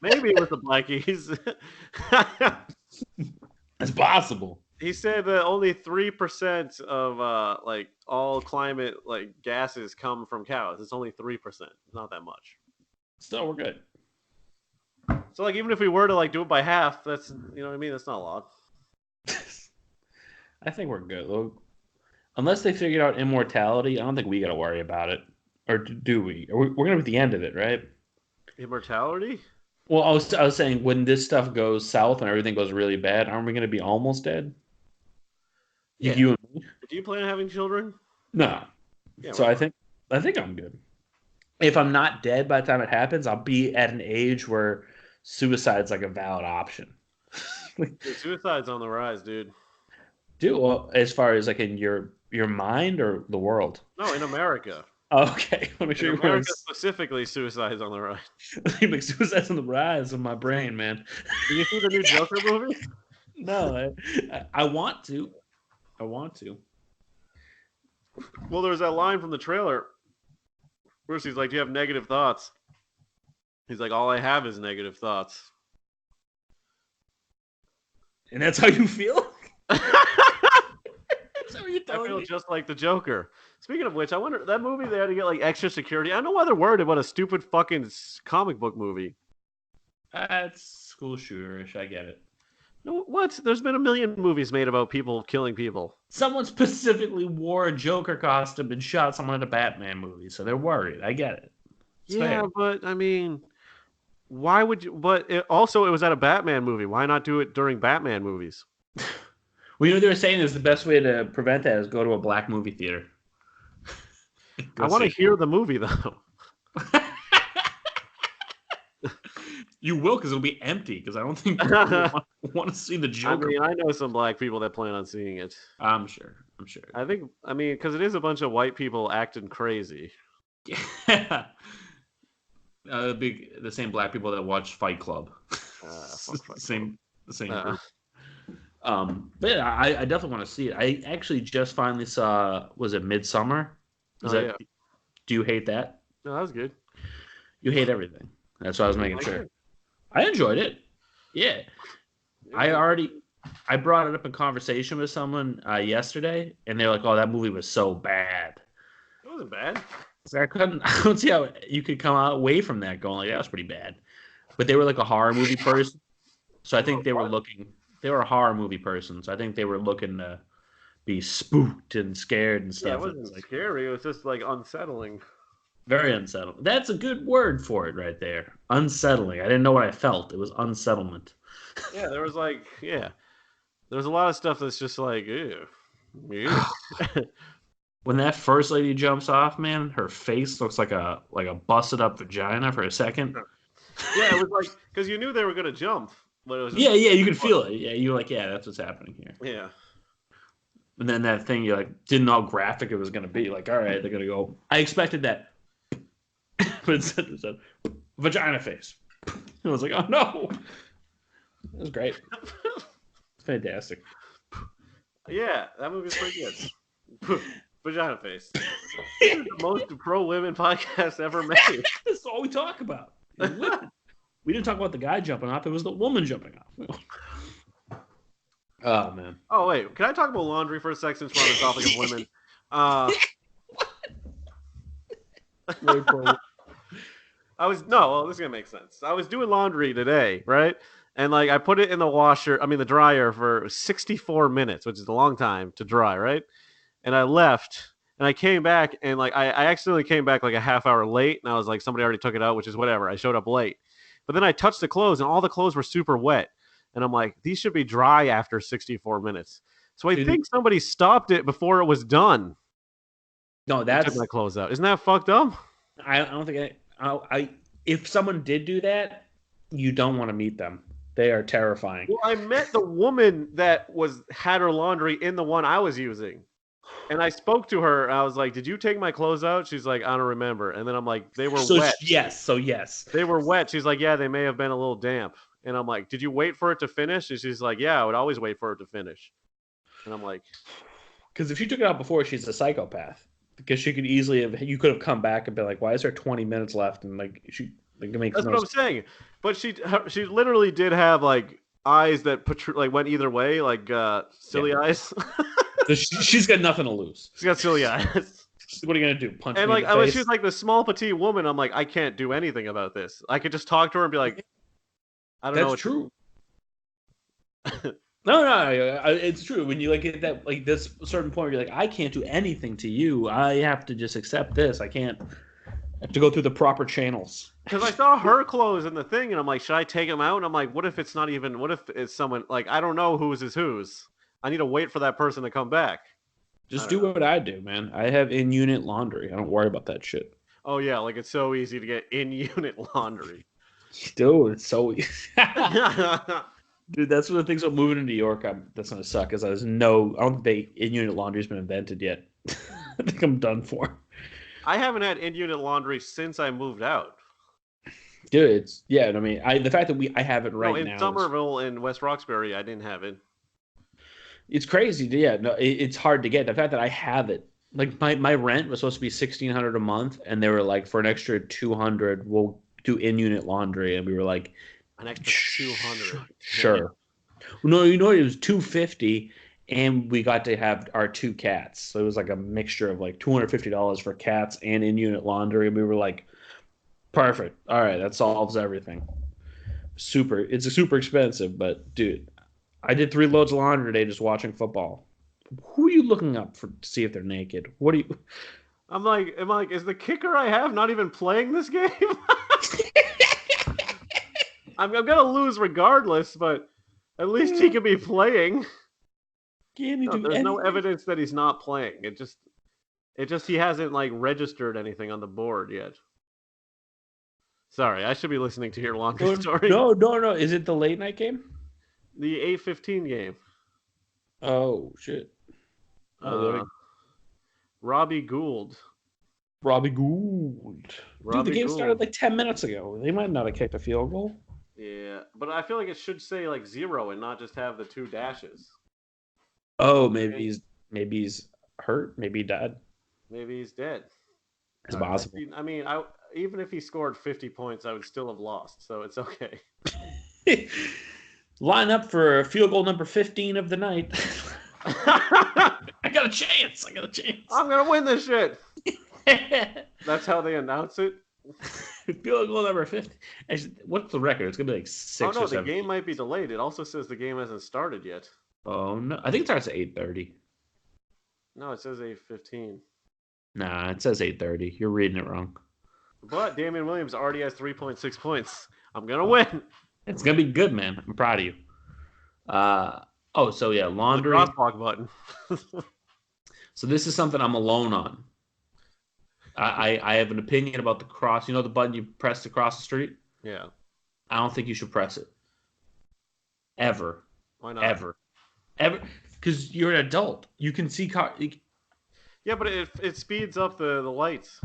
B: Maybe it was the Black Keys.
A: It's possible.
B: He said that only 3% of like all climate like gases come from cows. It's only 3%. It's not that much.
A: Still, we're good.
B: So like even if we were to like do it by half, that's you know what I mean. That's not a lot.
A: I think we're good. Unless they figured out immortality, I don't think we got to worry about it. Or do we? We're going to be at the end of it, right?
B: Immortality?
A: Well, I was saying when this stuff goes south and everything goes really bad, aren't we going to be almost dead?
B: Yeah.
A: You and me?
B: Do you plan on having children?
A: No.
B: Yeah,
A: so I think I'm good. If I'm not dead by the time it happens, I'll be at an age where suicide's like a valid option.
B: Suicide's on the rise, dude.
A: Dude, well, as far as like in your mind or the world?
B: No, in America.
A: Okay, let me show you.
B: America specifically, suicide is on the rise.
A: Suicide's on the rise in my brain, man.
B: Did you see the new Joker movie?
A: No, I want to. I want to.
B: Well, there's that line from the trailer. Bruce, he's like, "Do you have negative thoughts?" He's like, "All I have is negative thoughts."
A: And that's how you feel? That's how you're telling
B: I feel
A: me?
B: just like the Joker. Speaking of which, I wonder that movie they had to get like extra security. I don't know why they're worried about a stupid fucking comic book movie.
A: It's school shooterish. I get it.
B: No, what? There's been a million movies made about people killing people.
A: Someone specifically wore a Joker costume and shot someone in a Batman movie, so they're worried. I get it. It's
B: yeah,
A: fair.
B: but I mean, why would you? But it was at a Batman movie. Why not do it during Batman movies?
A: Well, you know what they were saying is the best way to prevent that is go to a black movie theater.
B: I want to hear the movie though.
A: You will, because it'll be empty. Because I don't think people want to see the Joker.
B: I mean, I know some black people that plan on seeing it.
A: I'm sure.
B: I mean, because it is a bunch of white people acting crazy.
A: Yeah. The same black people that watch Fight Club. The same group. But yeah, I definitely want to see it. I actually just finally saw, was it Midsummer?
B: Yeah.
A: Do you hate that?
B: No, that was good.
A: You hate everything. That's what I was making
B: Like
A: sure.
B: it?
A: I enjoyed it. Yeah. I
B: Yeah.
A: already I brought it up in conversation with someone yesterday, and they're like, "Oh, that movie was so bad."
B: It wasn't bad.
A: So I don't see how you could come out away from that going like that was pretty bad. But they were like a horror movie person, so I think they were
B: What?
A: looking. They were a horror movie person, so I think they were looking to be spooked and scared and
B: Yeah, it
A: stuff. And it's
B: wasn't
A: like
B: scary. It was just like unsettling.
A: very unsettling. That's a good word for it right there. Unsettling. I didn't know what I felt. It was unsettlement.
B: Yeah, there was like, yeah, there was a lot of stuff that's just like, ew, ew.
A: When that first lady jumps off, man, her face looks like a busted up vagina for a second.
B: Yeah, it was like because you knew they were gonna jump, but it was just
A: Yeah, yeah, you could feel it. Yeah, you're like, yeah, that's what's happening here.
B: yeah.
A: And then that thing, you like didn't know how graphic it was gonna be. Like, all right, they're gonna go. I expected that, but instead it said vagina face. I was like, oh no, it was great, fantastic.
B: Yeah, that movie's pretty good. Vagina face. This is the most pro women podcast ever made.
A: That's all we talk about. We didn't talk about the guy jumping off. It was the woman jumping off. Oh man.
B: Oh wait, can I talk about laundry for a second since we're on the topic of women? Uh, I was no, well, this is gonna make sense. I was doing laundry today, right? And like I put it in the washer, I mean the dryer for 64 minutes, which is a long time to dry, right? And I left and I came back and like I accidentally came back like a half hour late and I was like somebody already took it out, which is whatever. I showed up late. But then I touched the clothes and all the clothes were super wet. And I'm like, these should be dry after 64 minutes. So I
A: Dude,
B: think somebody stopped it before it was done.
A: no,
B: And took
A: that's
B: my clothes out. Isn't that fucked up?
A: I don't think I if someone did do that, you don't want to meet them. They are terrifying.
B: Well, I met the woman that had her laundry in the one I was using. And I spoke to her. I was like, "Did you take my clothes out?" She's like, "I don't remember." And then I'm like, "They were
A: So
B: wet."
A: yes, so yes.
B: They were wet. She's like, "Yeah, they may have been a little damp." And I'm like, "Did you wait for it to finish?" And she's like, "Yeah, I would always wait for it to finish." And I'm like,
A: Because if she took it out before, she's a psychopath. Because she could easily have, you could have come back and been like, "Why is there 20 minutes left?" And like she, like, it makes
B: "That's
A: no
B: what I'm saying." But she literally did have like eyes that like went either way, like silly eyes.
A: So she's got nothing to lose.
B: She's got silly eyes.
A: What are you gonna do? Punch
B: And
A: me
B: like,
A: in the
B: unless
A: face?
B: she's like the small petite woman, I'm like, I can't do anything about this. I could just talk to her and be like, I don't know.
A: That's true. No, it's true. When you like at that like this certain point, where you're like, I can't do anything to you. I have to just accept this. I can't. I have to go through the proper channels.
B: Because I saw her clothes in the thing, and I'm like, should I take them out? And I'm like, what if it's not even? What if it's someone like I don't know whose is whose? I need to wait for that person to come back.
A: Just do what I do, man. I have in-unit laundry. I don't worry about that shit.
B: Oh yeah, like it's so easy to get in-unit laundry.
A: Dude, it's so easy. Dude, that's one of the things about moving to New York. That's gonna suck. Is I don't think in-unit laundry's been invented yet. I think I'm done for.
B: I haven't had in-unit laundry since I moved out.
A: Dude, I mean, the fact that I have it right
B: in
A: now.
B: Somerville and West Roxbury, I didn't have it.
A: It's crazy. Yeah, no, it's hard to get. The fact that I have it, like my rent was supposed to be $1,600 a month, and they were like, for an extra $200, we'll do in-unit laundry, and we were like,
B: an extra $200.
A: Sure. No, you know it was $250, and we got to have our two cats, so it was like a mixture of like $250 for cats and in-unit laundry, and we were like, perfect. All right, that solves everything. It's super expensive, but dude. I did 3 loads of laundry today just watching football. Who are you looking up for to see if they're naked? What are you?
B: I'm like, is the kicker I have not even playing this game? I'm gonna lose regardless, but at least he can be playing. There's no evidence that he's not playing. It just he hasn't like registered anything on the board yet. Sorry, I should be listening to your laundry story.
A: No. Is it the late night game?
B: The 8:15 game.
A: Oh shit!
B: Robbie Gould.
A: Dude, the game started like 10 minutes ago. They might not have kicked a field goal.
B: Yeah, but I feel like it should say like 0 and not just have the 2 dashes.
A: Oh, maybe he's hurt. Maybe he died.
B: Maybe he's dead.
A: It's possible.
B: I mean, even if he scored 50 points, I would still have lost. So it's okay.
A: Line up for field goal number 15 of the night. I got a chance.
B: I'm gonna win this shit. That's how they announce it.
A: Field goal number 50. Actually, what's the record? It's gonna be like 6
B: Oh no,
A: or 7.
B: the game might be delayed. It also says the game hasn't started yet.
A: Oh no, I think it starts at 8:30.
B: No, it says 8:15.
A: Nah, it says 8:30. You're reading it wrong.
B: But Damian Williams already has 3.6 points. I'm gonna win.
A: It's gonna be good, man. I'm proud of you. So yeah, laundry.
B: The crosswalk button.
A: So this is something I'm alone on. I have an opinion about the cross. You know the button you press to cross the street?
B: Yeah.
A: I don't think you should press it. Ever.
B: Why not?
A: Ever. Because you're an adult. You can see
B: Yeah, but it speeds up the lights.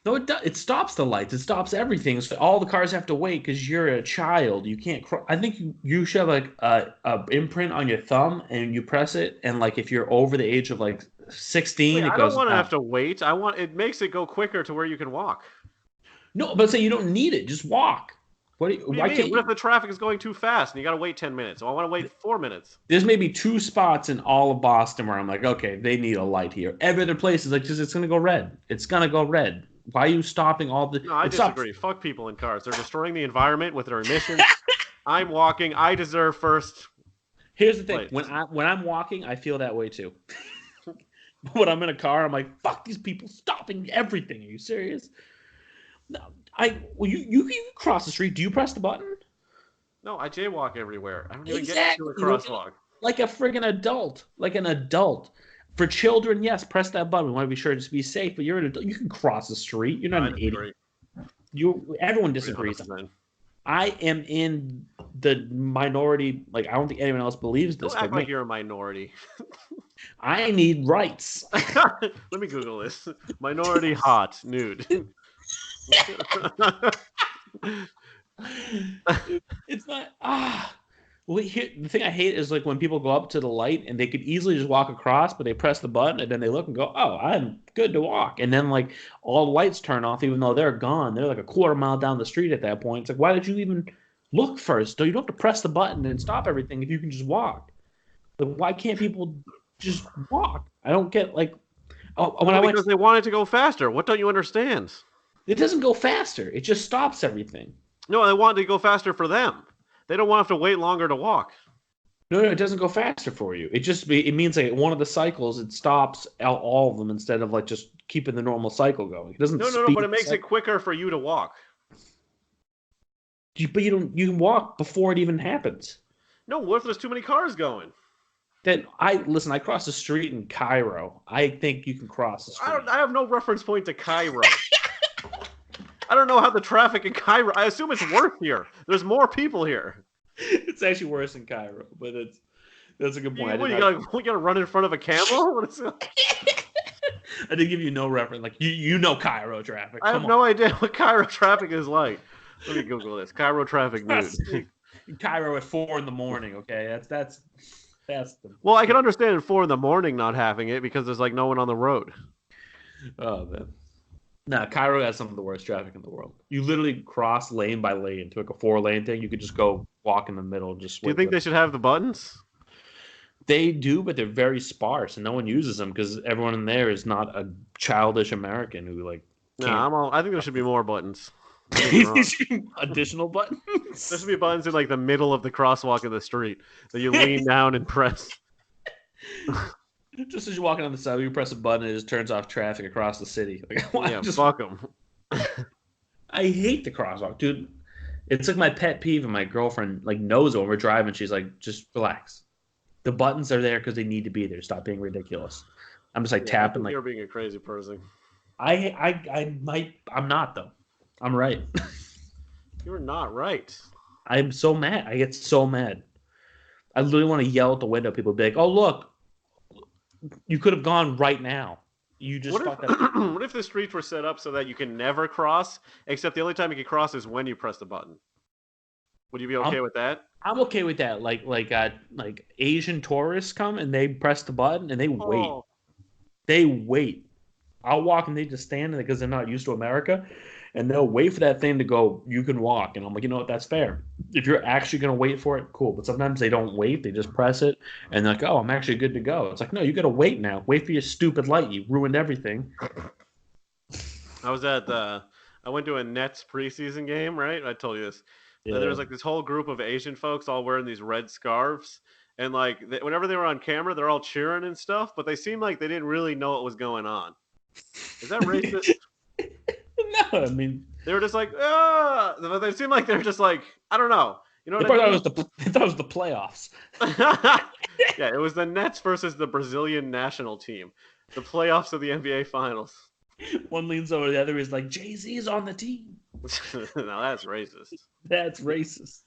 A: No, it stops the lights. It stops everything. So all the cars have to wait because you're a child. You can't. I think you should have like a imprint on your thumb, and you press it, and like if you're over the age of like 16,
B: Wait,
A: it
B: I
A: goes.
B: don't want to have to wait. It makes it go quicker to where you can walk.
A: No, but say you don't need it. Just walk.
B: What do you mean? What if the traffic is going too fast and you got to wait 10 minutes? So I want to wait 4 minutes.
A: There's maybe 2 spots in all of Boston where I'm like, okay, they need a light here. Every other place is like, it's gonna go red. It's gonna go red. Why are you stopping all the?
B: No, I disagree. Fuck people in cars. They're destroying the environment with their emissions. I'm walking. I deserve first.
A: Here's the thing: when I'm walking, I feel that way too. When I'm in a car, I'm like, "Fuck these people stopping everything." Are you serious? No, you cross the street. Do you press the button?
B: No, I jaywalk everywhere. I don't even get to a crosswalk.
A: Like a friggin' adult. Like an adult. For children, yes, press that button. We want to be sure to be safe, but you're an adult. You can cross the street. You're not an idiot. Everyone disagrees.
B: 100%.
A: I am in the minority. Like, I don't think anyone else believes this.
B: Don't act like you're a minority.
A: I need rights.
B: Let me Google this. Minority hot nude.
A: It's not. Well, the thing I hate is like when people go up to the light and they could easily just walk across, but they press the button and then they look and go, "Oh, I'm good to walk." And then like all the lights turn off, even though they're gone. They're like a quarter mile down the street at that point. It's like, why did you even look first? So you don't have to press the button and stop everything if you can just walk. But why can't people just walk? I don't get like.
B: Because they wanted to go faster. What don't you understand?
A: It doesn't go faster. It just stops everything.
B: No, they wanted to go faster for them. They don't want to have to wait longer to walk.
A: No, it doesn't go faster for you. It means like one of the cycles, it stops all of them instead of like just keeping the normal cycle going. It doesn't.
B: No, but it makes it quicker for you to walk.
A: But you can walk before it even happens.
B: No, what if there's too many cars going?
A: Then I crossed the street in Cairo. I think you can cross the street.
B: I have no reference point to Cairo. I don't know how the traffic in Cairo. I assume it's worse here. There's more people here.
A: It's actually worse in Cairo, but that's a good point.
B: We gotta run in front of a camel? What is it?
A: I didn't give you no reference. Like you know Cairo traffic.
B: I have no idea what Cairo traffic is like. Let me Google this. Cairo traffic news.
A: Cairo at 4 a.m. Okay, that's the.
B: Well, I can understand at 4 a.m. not having it because there's like no one on the road.
A: Oh man. Nah, Cairo has some of the worst traffic in the world. You literally cross lane by lane to like a 4-lane thing. You could just go walk in the middle and just.
B: Do you think they should have the buttons?
A: They do, but they're very sparse, and no one uses them because everyone in there is not a childish American who like.
B: No, I think there should be more buttons.
A: Additional buttons.
B: There should be buttons in like the middle of the crosswalk of the street that you lean down and press.
A: Just as you're walking on the side, you press a button, it just turns off traffic across the city. Like,
B: fuck them.
A: I hate the crosswalk, dude. It's like my pet peeve, and my girlfriend like knows it when we're driving. She's like, "Just relax. The buttons are there because they need to be there. Stop being ridiculous." I'm just like tapping. Like
B: you're being a crazy person.
A: I'm not though. I'm right.
B: You're not right.
A: I'm so mad. I get so mad. I literally want to yell at the window. People be like, "Oh look, you could have gone right now. You just fucked up."
B: What if the streets were set up so that you can never cross, except the only time you can cross is when you press the button? Would you be okay with that?
A: I'm okay with that. Like Asian tourists come and they press the button and they wait. They wait. I'll walk and they just stand there because they're not used to America. and they'll wait for that thing to go, you can walk. And I'm like, you know what? That's fair. If you're actually going to wait for it, cool. But sometimes they don't wait. They just press it and they're like, oh, I'm actually good to go. It's like, no, you got to wait now. Wait for your stupid light. You ruined everything.
B: I went to a Nets preseason game, right? I told you this.
A: Yeah.
B: There was like this whole group of Asian folks all wearing these red scarves. And like whenever they were on camera, they're all cheering and stuff, but they seemed like they didn't really know what was going on. Is that racist?
A: No, I mean,
B: they were just like, ah, but they seemed like they were just like, I don't know. You know what
A: I mean? They thought it was the playoffs.
B: Yeah, it was the Nets versus the Brazilian national team, the playoffs of the NBA Finals.
A: One leans over the other. Is like, Jay-Z's on the team.
B: Now that's racist.
A: That's racist.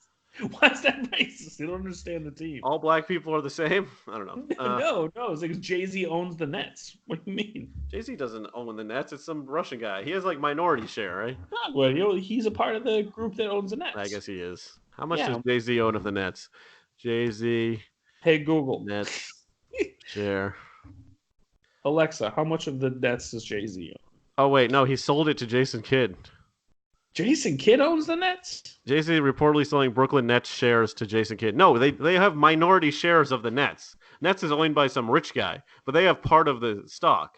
A: Why is that racist? You don't understand the team.
B: All black people are the same? I don't know.
A: No. It's like Jay-Z owns the Nets. What do you mean?
B: Jay-Z doesn't own the Nets. It's some Russian guy. He has like minority share, right?
A: Well, he's a part of the group that owns the Nets.
B: I guess he is. How much does Jay-Z own of the Nets? Jay-Z.
A: Hey, Google.
B: Nets share.
A: Alexa, how much of the Nets does Jay-Z own?
B: Oh, wait. No, he sold it to Jason Kidd.
A: Jason Kidd owns the Nets?
B: Jay-Z reportedly selling Brooklyn Nets shares to Jason Kidd. No, they have minority shares of the Nets. Nets is owned by some rich guy, but they have part of the stock.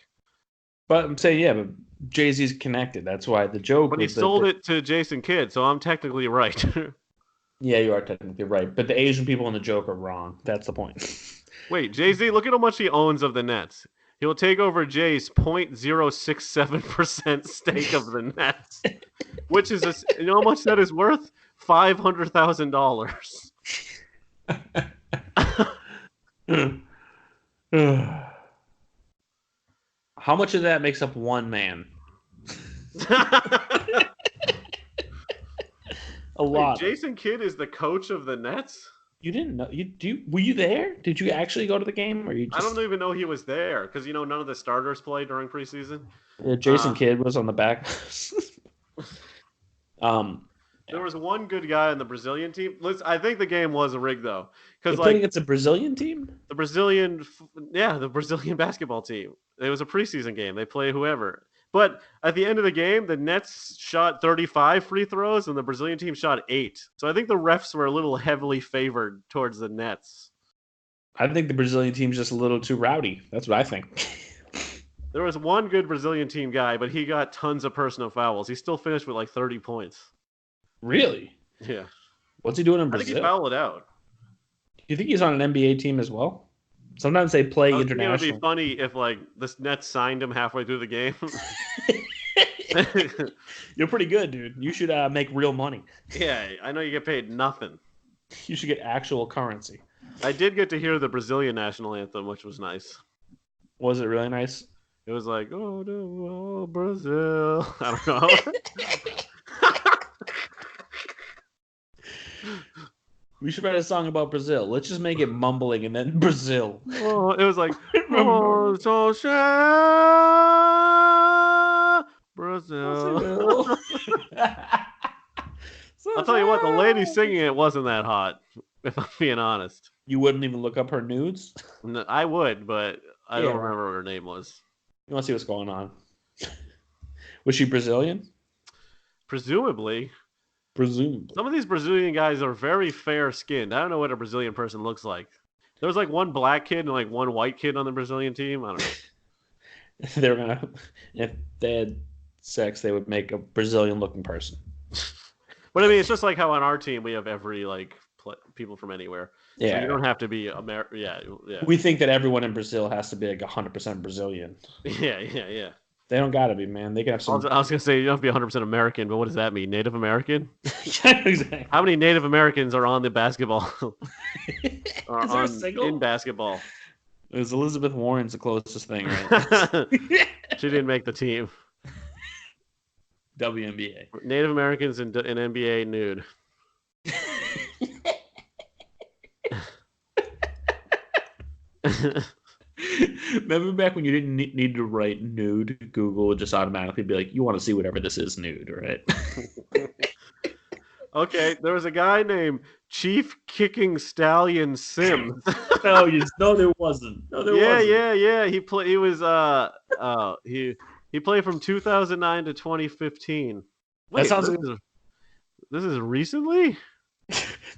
A: But I'm saying, but Jay-Z's connected. That's why the joke.
B: But he sold it to Jason Kidd, so I'm technically right.
A: Yeah, you are technically right. But the Asian people in the joke are wrong. That's the point.
B: Wait, Jay-Z, look at how much he owns of the Nets. He'll take over Jay's 0.067% stake of the Nets, which is, you know how much that is worth?
A: $500,000. How much of that makes up one man? A lot.
B: Wait, Jason Kidd is the coach of the Nets?
A: You didn't know? Were you there? Did you actually go to the game, or you?
B: I don't even know he was there because none of the starters played during preseason.
A: Yeah, Jason Kidd was on the back.
B: There was one good guy on the Brazilian team. I think the game was rigged though, because
A: it's a Brazilian team.
B: The Brazilian basketball team. It was a preseason game. They play whoever. But at the end of the game, the Nets shot 35 free throws and the Brazilian team shot 8. So I think the refs were a little heavily favored towards the Nets.
A: I think the Brazilian team's just a little too rowdy. That's what I think.
B: There was one good Brazilian team guy, but he got tons of personal fouls. He still finished with like 30 points.
A: Really?
B: Yeah.
A: What's he doing in Brazil?
B: I think he fouled out.
A: Do you think he's on an NBA team as well? Sometimes they play international.
B: It would be funny if this Nets signed him halfway through the game.
A: You're pretty good, dude. You should make real money.
B: Yeah, I know you get paid nothing.
A: You should get actual currency.
B: I did get to hear the Brazilian national anthem, which was nice.
A: Was it really nice?
B: It was like, oh, no, Brazil. I don't know.
A: We should write a song about Brazil. Let's just make it mumbling and then Brazil.
B: Oh, it was like, oh, so Brazil. I'll tell you what, the lady singing it wasn't that hot, if I'm being honest.
A: You wouldn't even look up her nudes?
B: No, I would, but I don't remember what her name was.
A: You want to see what's going on? Was she Brazilian?
B: Presumably. Some of these Brazilian guys are very fair-skinned. I don't know what a Brazilian person looks like. There was like one black kid and like one white kid on the Brazilian team. I don't know.
A: They're gonna, if they had sex, they would make a Brazilian-looking person.
B: But I mean, it's just like how on our team we have every people from anywhere.
A: Yeah,
B: so you don't have to be American. Yeah.
A: We think that everyone in Brazil has to be like 100% Brazilian.
B: Yeah.
A: They don't gotta be, man. They can have some.
B: I was gonna say you don't have to be 100% American, but what does that mean? Native American?
A: Yeah, exactly.
B: How many Native Americans are on the basketball?
A: Is there a single?
B: In basketball?
A: It was Elizabeth Warren's the closest thing, right?
B: She didn't make the team.
A: WNBA.
B: Native Americans in NBA nude.
A: Remember back when you didn't need to write nude, Google would just automatically be like, you want to see whatever this is nude, right?
B: Okay, there was a guy named Chief Kicking Stallion Sims.
A: No, there wasn't. No, there wasn't.
B: Yeah. He played from 2009 to 2015.
A: That
B: Wait,
A: sounds
B: this is recently?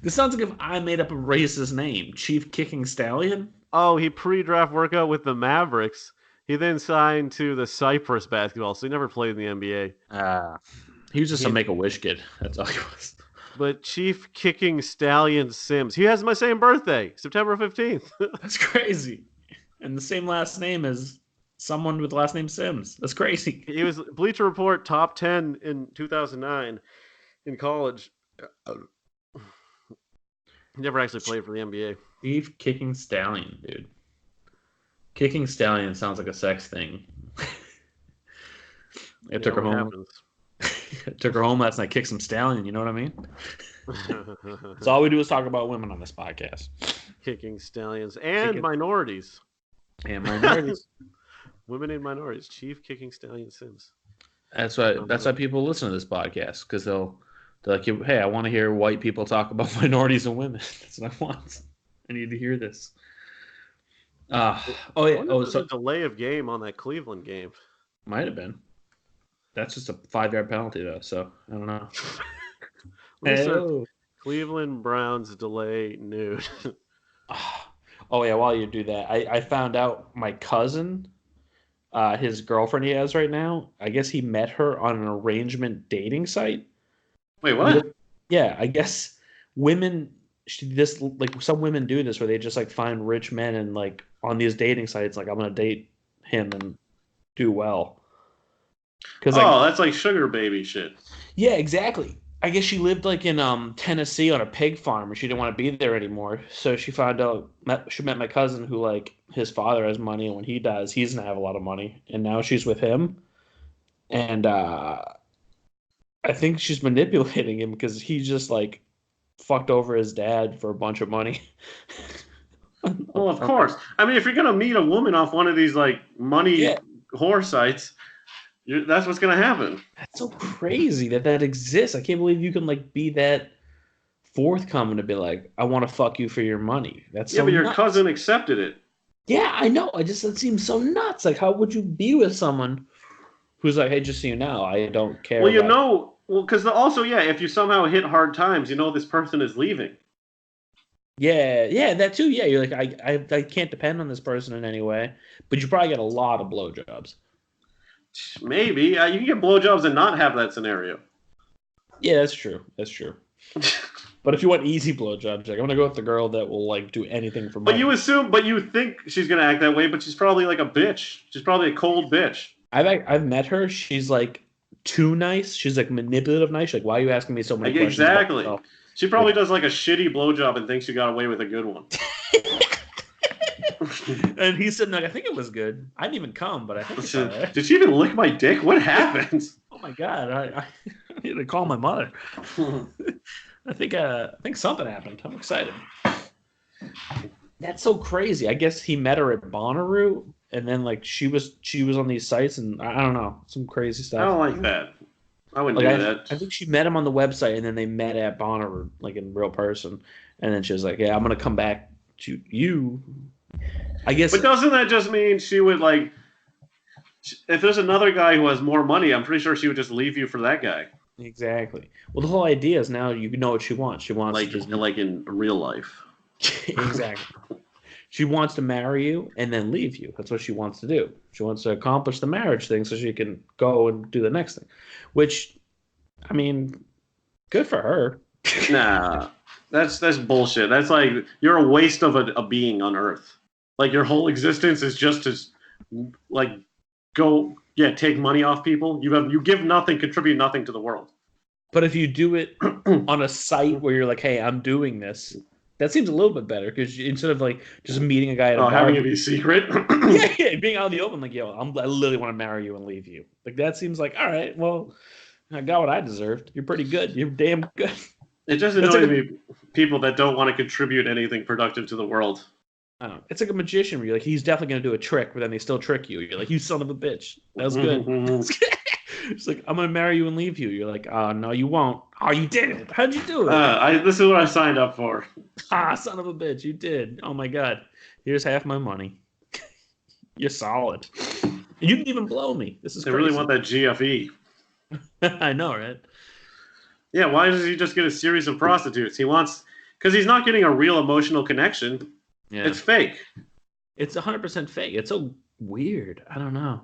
A: this sounds like if I made up a racist name, Chief Kicking Stallion.
B: Oh, he pre-draft workout with the Mavericks. He then signed to the Cyprus basketball, so he never played in the NBA.
A: He was just a
B: He,
A: Make-A-Wish kid. That's all he was.
B: but Chief Kicking Stallion Sims, he has my same birthday, September 15th.
A: That's crazy. And the same last name as someone with the last name Sims. That's crazy.
B: He was Bleacher Report top 10 in 2009 in college. He never actually played for the NBA.
A: Chief Kicking Stallion, dude. Kicking Stallion sounds like a sex thing. I took her home. Took her home last night, kicked some stallion. You know what I mean? That's all we do is talk about women on this podcast.
B: Kicking stallions and minorities.
A: And minorities.
B: Women and minorities. Chief Kicking Stallion Sims.
A: That's why people listen to this podcast, because they're like, hey, I want to hear white people talk about minorities and women. That's what I want. I need to hear this. Oh yeah. Oh, so
B: a delay of game on that Cleveland game.
A: Might have been. That's just a 5-yard penalty though, so I don't know.
B: Hey, Cleveland Browns delay nude.
A: Oh yeah, while you do that, I found out my cousin, his girlfriend he has right now, I guess he met her on an arrangement dating site.
B: Wait, what?
A: Yeah, I guess some women do this where they just like find rich men and like on these dating sites, like I'm gonna date him and do well.
B: That's like sugar baby shit.
A: Yeah, exactly. I guess she lived like in Tennessee on a pig farm and she didn't want to be there anymore. So she met my cousin who like his father has money, and when he dies, he's gonna have a lot of money. And now she's with him. And I think she's manipulating him because he just like fucked over his dad for a bunch of money.
B: Well, of course. I mean, if you're gonna meet a woman off one of these like money whore sites, that's what's gonna happen.
A: That's so crazy that exists. I can't believe you can like be that forthcoming to be like, I want to fuck you for your money. That's so
B: but your
A: nuts.
B: cousin accepted it.
A: Yeah, I know. That seems so nuts. Like, how would you be with someone who's like, hey, just so you know, I don't care.
B: Well, because also, if you somehow hit hard times, this person is leaving.
A: Yeah, that too. Yeah, you're like, I can't depend on this person in any way. But you probably get a lot of blowjobs.
B: Maybe you can get blowjobs and not have that scenario.
A: Yeah, that's true. But if you want easy blowjobs, like I'm gonna go with the girl that will like do anything for money.
B: But you think she's gonna act that way, but she's probably like a bitch. She's probably a cold bitch.
A: I've met her. She's like too nice. She's like manipulative nice. She's like, why are you asking me so many questions?
B: Exactly. She probably does like a shitty blowjob and thinks she got away with a good one.
A: And he said, "No, I think it was good. I didn't even come, but I think it's all right."
B: Did she even lick my dick? What happened?
A: Oh my god! I need to call my mother. I think something happened. I'm excited. That's so crazy. I guess he met her at Bonnaroo, and then like she was on these sites, and I don't know, some crazy stuff.
B: I don't like that. I wouldn't do that.
A: I think she met him on the website, and then they met at Bonnaroo, like in real person. And then she was like, "Yeah, I'm gonna come back to you." I guess.
B: But doesn't that just mean she would like? If there's another guy who has more money, I'm pretty sure she would just leave you for that guy.
A: Exactly. Well, the whole idea is now you know what she wants. She wants
B: like in real life.
A: Exactly. She wants to marry you and then leave you. That's what she wants to do. She wants to accomplish the marriage thing so she can go and do the next thing. Which, I mean, good for her.
B: Nah, that's bullshit. That's like you're a waste of a being on Earth. Like your whole existence is just to like take money off people. You give nothing, contribute nothing to the world.
A: But if you do it on a site where you're like, hey, I'm doing this, that seems a little bit better because instead of like just meeting a guy at a bar,
B: having it be secret.
A: yeah, being out in the open, like, yo, I literally want to marry you and leave you. Like that seems like, all right, well, I got what I deserved. You're pretty good. You're damn good.
B: It just annoys me, people that don't want to contribute anything productive to the world.
A: I don't know. It's like a magician where you're like, he's definitely going to do a trick, but then they still trick you. You're like, you son of a bitch. That was good. It's like, I'm going to marry you and leave you. You're like, oh, no, you won't. Oh, you did it. How'd you do it?
B: This is what I signed up for.
A: Son of a bitch. You did. Oh, my God. Here's half my money. You're solid. You didn't even blow me. This is crazy.
B: They really want that GFE.
A: I know, right?
B: Yeah, why does he just get a series of prostitutes? He wants because he's not getting a real emotional connection.
A: Yeah.
B: It's fake.
A: It's 100% fake. It's so weird. I don't know.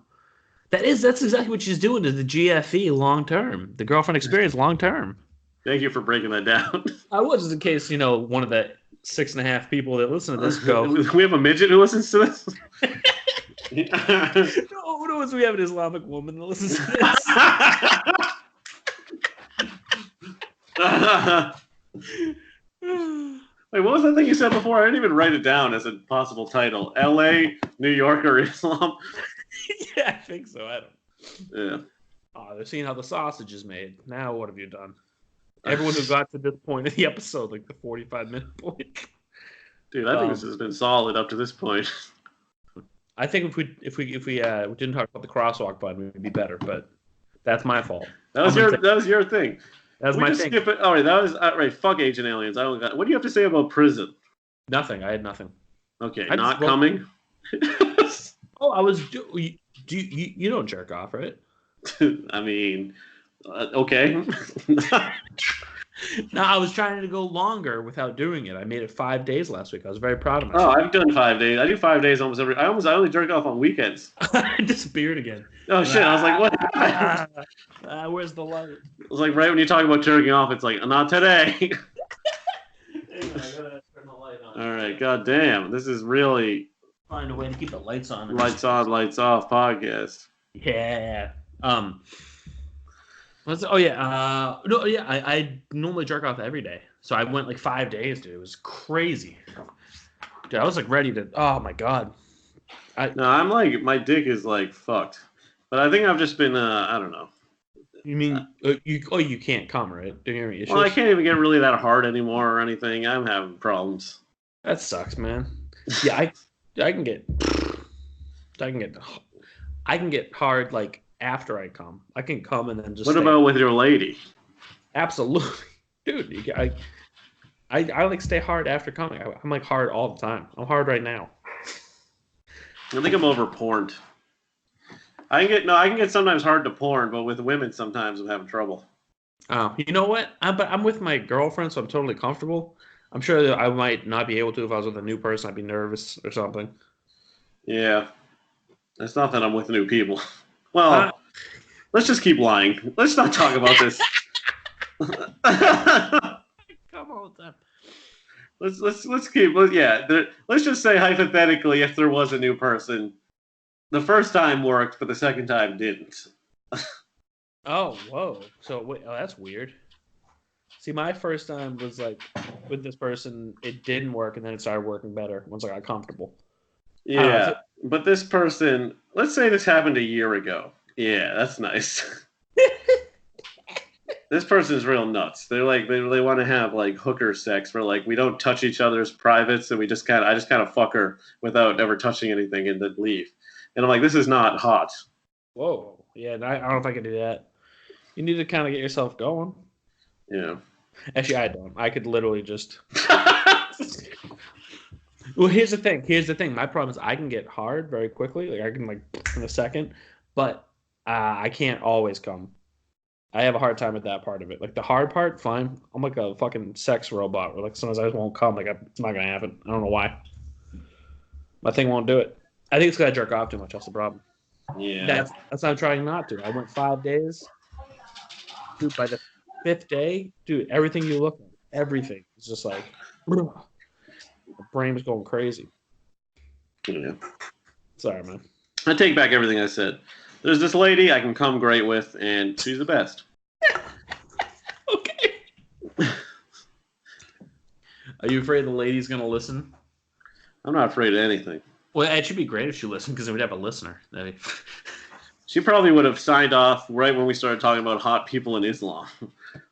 A: That's exactly what she's doing to the GFE long term, the girlfriend experience long term.
B: Thank you for breaking that down.
A: I was just in case one of the 6.5 people that listen to this go.
B: We have a midget who listens to this.
A: No, who knows? We have an Islamic woman that listens to this.
B: Wait, what was that thing you said before? I didn't even write it down as a possible title. L.A., New York, or Islam?
A: Yeah, I think so. I don't.
B: Yeah.
A: Oh, they're seeing how the sausage is made. Now, what have you done? Everyone who got to this point of the episode, like the 45-minute point.
B: Dude, I think this has been solid up to this point.
A: I think if we didn't talk about the crosswalk button, we'd be better. But that's my fault.
B: That was your thing.
A: That's my thing.
B: Skip it. All right, that was right. Fuck Agent Aliens. I don't got. What do you have to say about prison?
A: Nothing. I had nothing.
B: Okay, not coming.
A: Oh, I was. You don't jerk off, right?
B: I mean, okay.
A: No, I was trying to go longer without doing it. I made it 5 days last week. I was very proud of myself.
B: Oh, I've done 5 days. I do 5 days almost every. I only jerk off on weekends.
A: I disappeared again.
B: Oh shit! I was like, what?
A: Where's the light?
B: It was like right when you talk about jerking off, it's like not today.
A: Hang on, I gotta turn the light on.
B: All right, god damn, this is really
A: find a way to keep the lights on.
B: Lights on, lights off podcast.
A: Yeah. I normally jerk off every day, so I went like 5 days, dude. It was crazy. Dude, I was like ready to. Oh my god.
B: I'm like my dick is like fucked, but I think I've just been I don't know.
A: You mean you can't come, right? Do you hear me?
B: Well, I can't even get really that hard anymore or anything. I'm having problems.
A: That sucks, man. Yeah, I can get hard like after I come. I can come and then just.
B: What about with your lady?
A: Absolutely, dude. I like stay hard after coming. I'm like hard all the time. I'm hard right now.
B: I think I'm over porned. I can get sometimes hard to porn, but with women sometimes I'm having trouble.
A: Oh, you know what? But I'm with my girlfriend, so I'm totally comfortable. I'm sure that I might not be able to if I was with a new person. I'd be nervous or something.
B: Yeah, it's not that I'm with new people. Well, let's just keep lying. Let's not talk about this.
A: Come on, time.
B: Let's just say hypothetically, if there was a new person, the first time worked, but the second time didn't.
A: Oh, whoa! So wait, that's weird. See, my first time was like with this person, it didn't work, and then it started working better once I got comfortable.
B: Yeah, but this person, let's say this happened a year ago. Yeah, that's nice. This person's real nuts. They're like they want to have like hooker sex where like we don't touch each other's privates and I just kind of fuck her without ever touching anything and then leave. And I'm like, this is not hot.
A: Whoa. Yeah, I don't know if I can do that. You need to kind of get yourself going.
B: Yeah.
A: Actually, I don't. I could literally just. Well, here's the thing. My problem is I can get hard very quickly. Like I can like in a second, but I can't always come. I have a hard time with that part of it. Like the hard part, fine. I'm like a fucking sex robot where like sometimes I just won't come. Like it's not gonna happen. I don't know why. My thing won't do it. I think it's because I jerk off too much. That's the problem.
B: Yeah.
A: That's why I'm trying not to. I went 5 days. Dude, by the 5th day, dude, everything you look at, everything is just like, the brain was going crazy.
B: Yeah.
A: Sorry, man.
B: I take back everything I said. There's this lady I can come great with, and she's the best.
A: Okay. Are you afraid the lady's going to listen?
B: I'm not afraid of anything.
A: Well, it should be great if she listened because then we'd have a listener.
B: She probably would have signed off right when we started talking about hot people in Islam.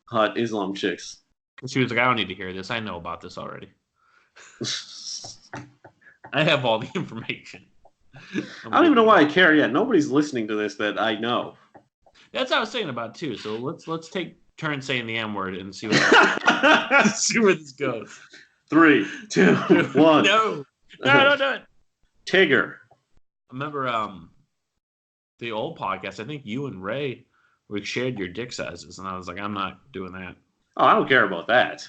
B: Hot Islam chicks.
A: She was like, I don't need to hear this. I know about this already. I have all the information.
B: I don't even know why I care yet. Nobody's listening to this that I know.
A: That's what I was saying about too. So let's take turns saying the M word and see where this goes.
B: 3, 2, 1.
A: No, don't do it.
B: Tigger.
A: I remember the old podcast. I think you and Ray we shared your dick sizes, and I was like, I'm not doing that.
B: Oh, I don't care about that.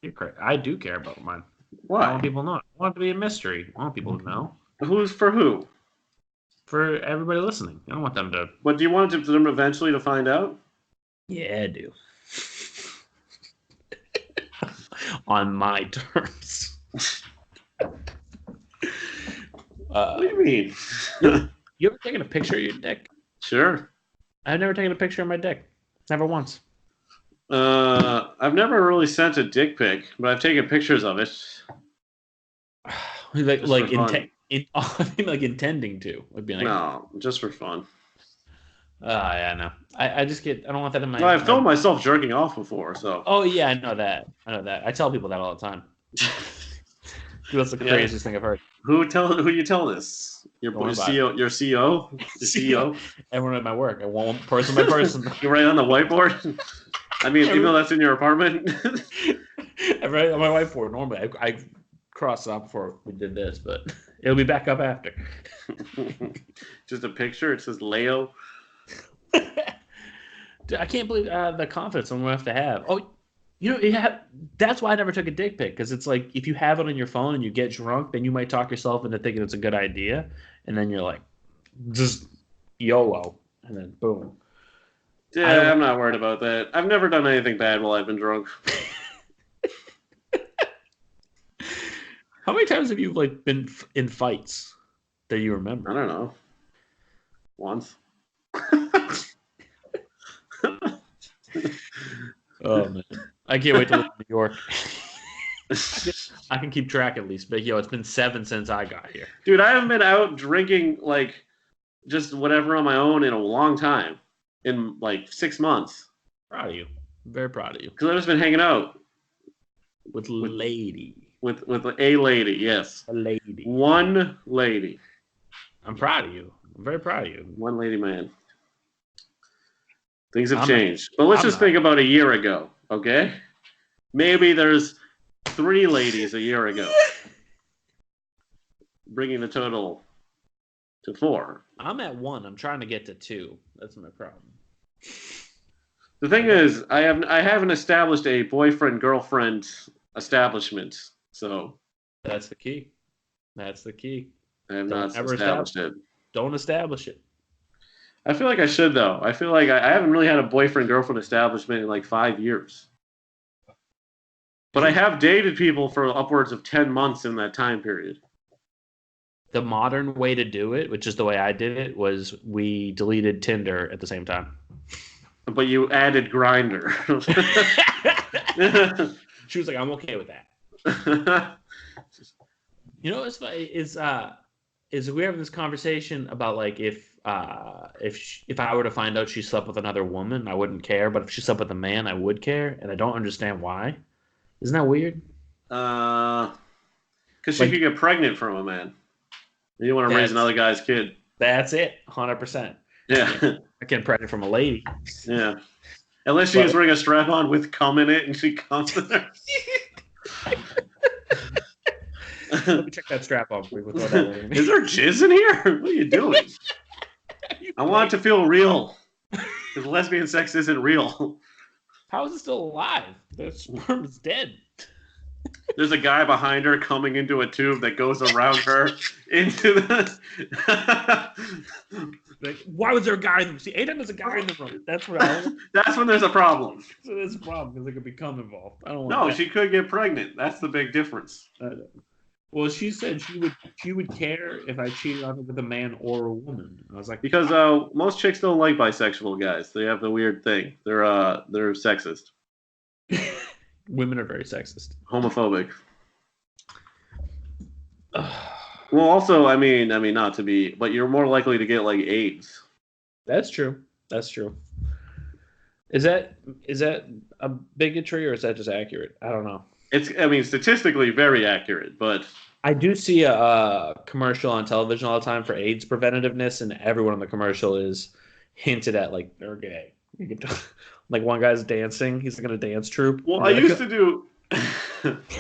A: You're correct. I do care about mine. I
B: Why?
A: want people to know. I want it to be a mystery. I want people to know.
B: Who's for who?
A: For everybody listening. I don't want them to.
B: But do you want them eventually to find out?
A: Yeah, I do. On my terms.
B: What do you mean?
A: You ever taken a picture of your dick?
B: Sure.
A: I've never taken a picture of my dick. Never once.
B: I've never really sent a dick pic, but I've taken pictures of it.
A: like intending to would be like.
B: No, just for fun.
A: Yeah, no. I just get. I don't want that in my.
B: Well, I've filmed myself jerking off before, so.
A: Oh yeah, I know that. I tell people that all the time. That's the craziest thing I've heard.
B: Who you tell this? Your CEO, your CEO, the CEO.
A: Everyone at my work. I want person by person.
B: You write on the whiteboard. I mean, even though that's in your apartment.
A: I write on my whiteboard. Normally, I crossed it out before we did this, but it'll be back up after.
B: Just a picture. It says Leo.
A: Dude, I can't believe the confidence I'm gonna have to have. Oh, that's why I never took a dick pic, because it's like if you have it on your phone and you get drunk, then you might talk yourself into thinking it's a good idea, and then you're like, just YOLO, and then boom.
B: Yeah, I'm not worried about that. I've never done anything bad while I've been drunk.
A: How many times have you been in fights that you remember?
B: I don't know. Once.
A: Oh man, I can't wait to live in New York. I can keep track at least, but it's been 7 since I got here.
B: Dude, I haven't been out drinking just whatever on my own in a long time. In 6 months.
A: Proud of you. I'm very proud of you.
B: Because I've just been hanging out
A: with lady.
B: With a lady, yes.
A: A lady.
B: One lady.
A: I'm proud of you. I'm very proud of you.
B: One lady man. Things have changed. But let's just think about a year ago, okay? Maybe there's 3 ladies a year ago. Bringing the total to 4.
A: I'm at 1. I'm trying to get to 2. That's my problem.
B: The thing is, I haven't established a boyfriend-girlfriend establishment, so...
A: That's the key. That's the key.
B: I have not established it.
A: Don't establish it.
B: I feel like I should, though. I feel like I haven't really had a boyfriend-girlfriend establishment in 5 years. But I have dated people for upwards of 10 months in that time period.
A: The modern way to do it, which is the way I did it, was we deleted Tinder at the same time.
B: But you added Grindr.
A: She was like, "I'm okay with that." What's funny is we having this conversation about if I were to find out she slept with another woman, I wouldn't care, but if she slept with a man, I would care, and I don't understand why. Isn't that weird?
B: Because she could get pregnant from a man. You want to raise another guy's kid.
A: That's it, 100%.
B: Yeah.
A: I get pregnant from a lady.
B: Yeah. Unless she was wearing a strap-on with cum in it and she comes in there.
A: Let me check that strap-on.
B: Is there jizz in here? What are you doing? I want it to feel real. Because lesbian sex isn't real.
A: How is it still alive? The sperm is dead.
B: There's a guy behind her coming into a tube that goes around her into the...
A: Why was there a guy in the room? See, anytime there's a guy in the room, that's what
B: That's when there's a problem.
A: So there's a problem because there could become involved. I don't want
B: No,
A: that.
B: she could get pregnant. That's the big difference.
A: Well, she said she would care if I cheated on her with a man or a woman. I was like,
B: because most chicks don't like bisexual guys. They have the weird thing. They're sexist.
A: Women are very sexist.
B: Homophobic. Well, also, I mean, not to be, but you're more likely to get AIDS.
A: That's true. That's true. Is that a bigotry or is that just accurate? I don't know.
B: It's, statistically very accurate, but
A: I do see a commercial on television all the time for AIDS preventativeness, and everyone in the commercial is hinted at they're gay. One guy's dancing; he's in a dance troupe.
B: Well, I used to do.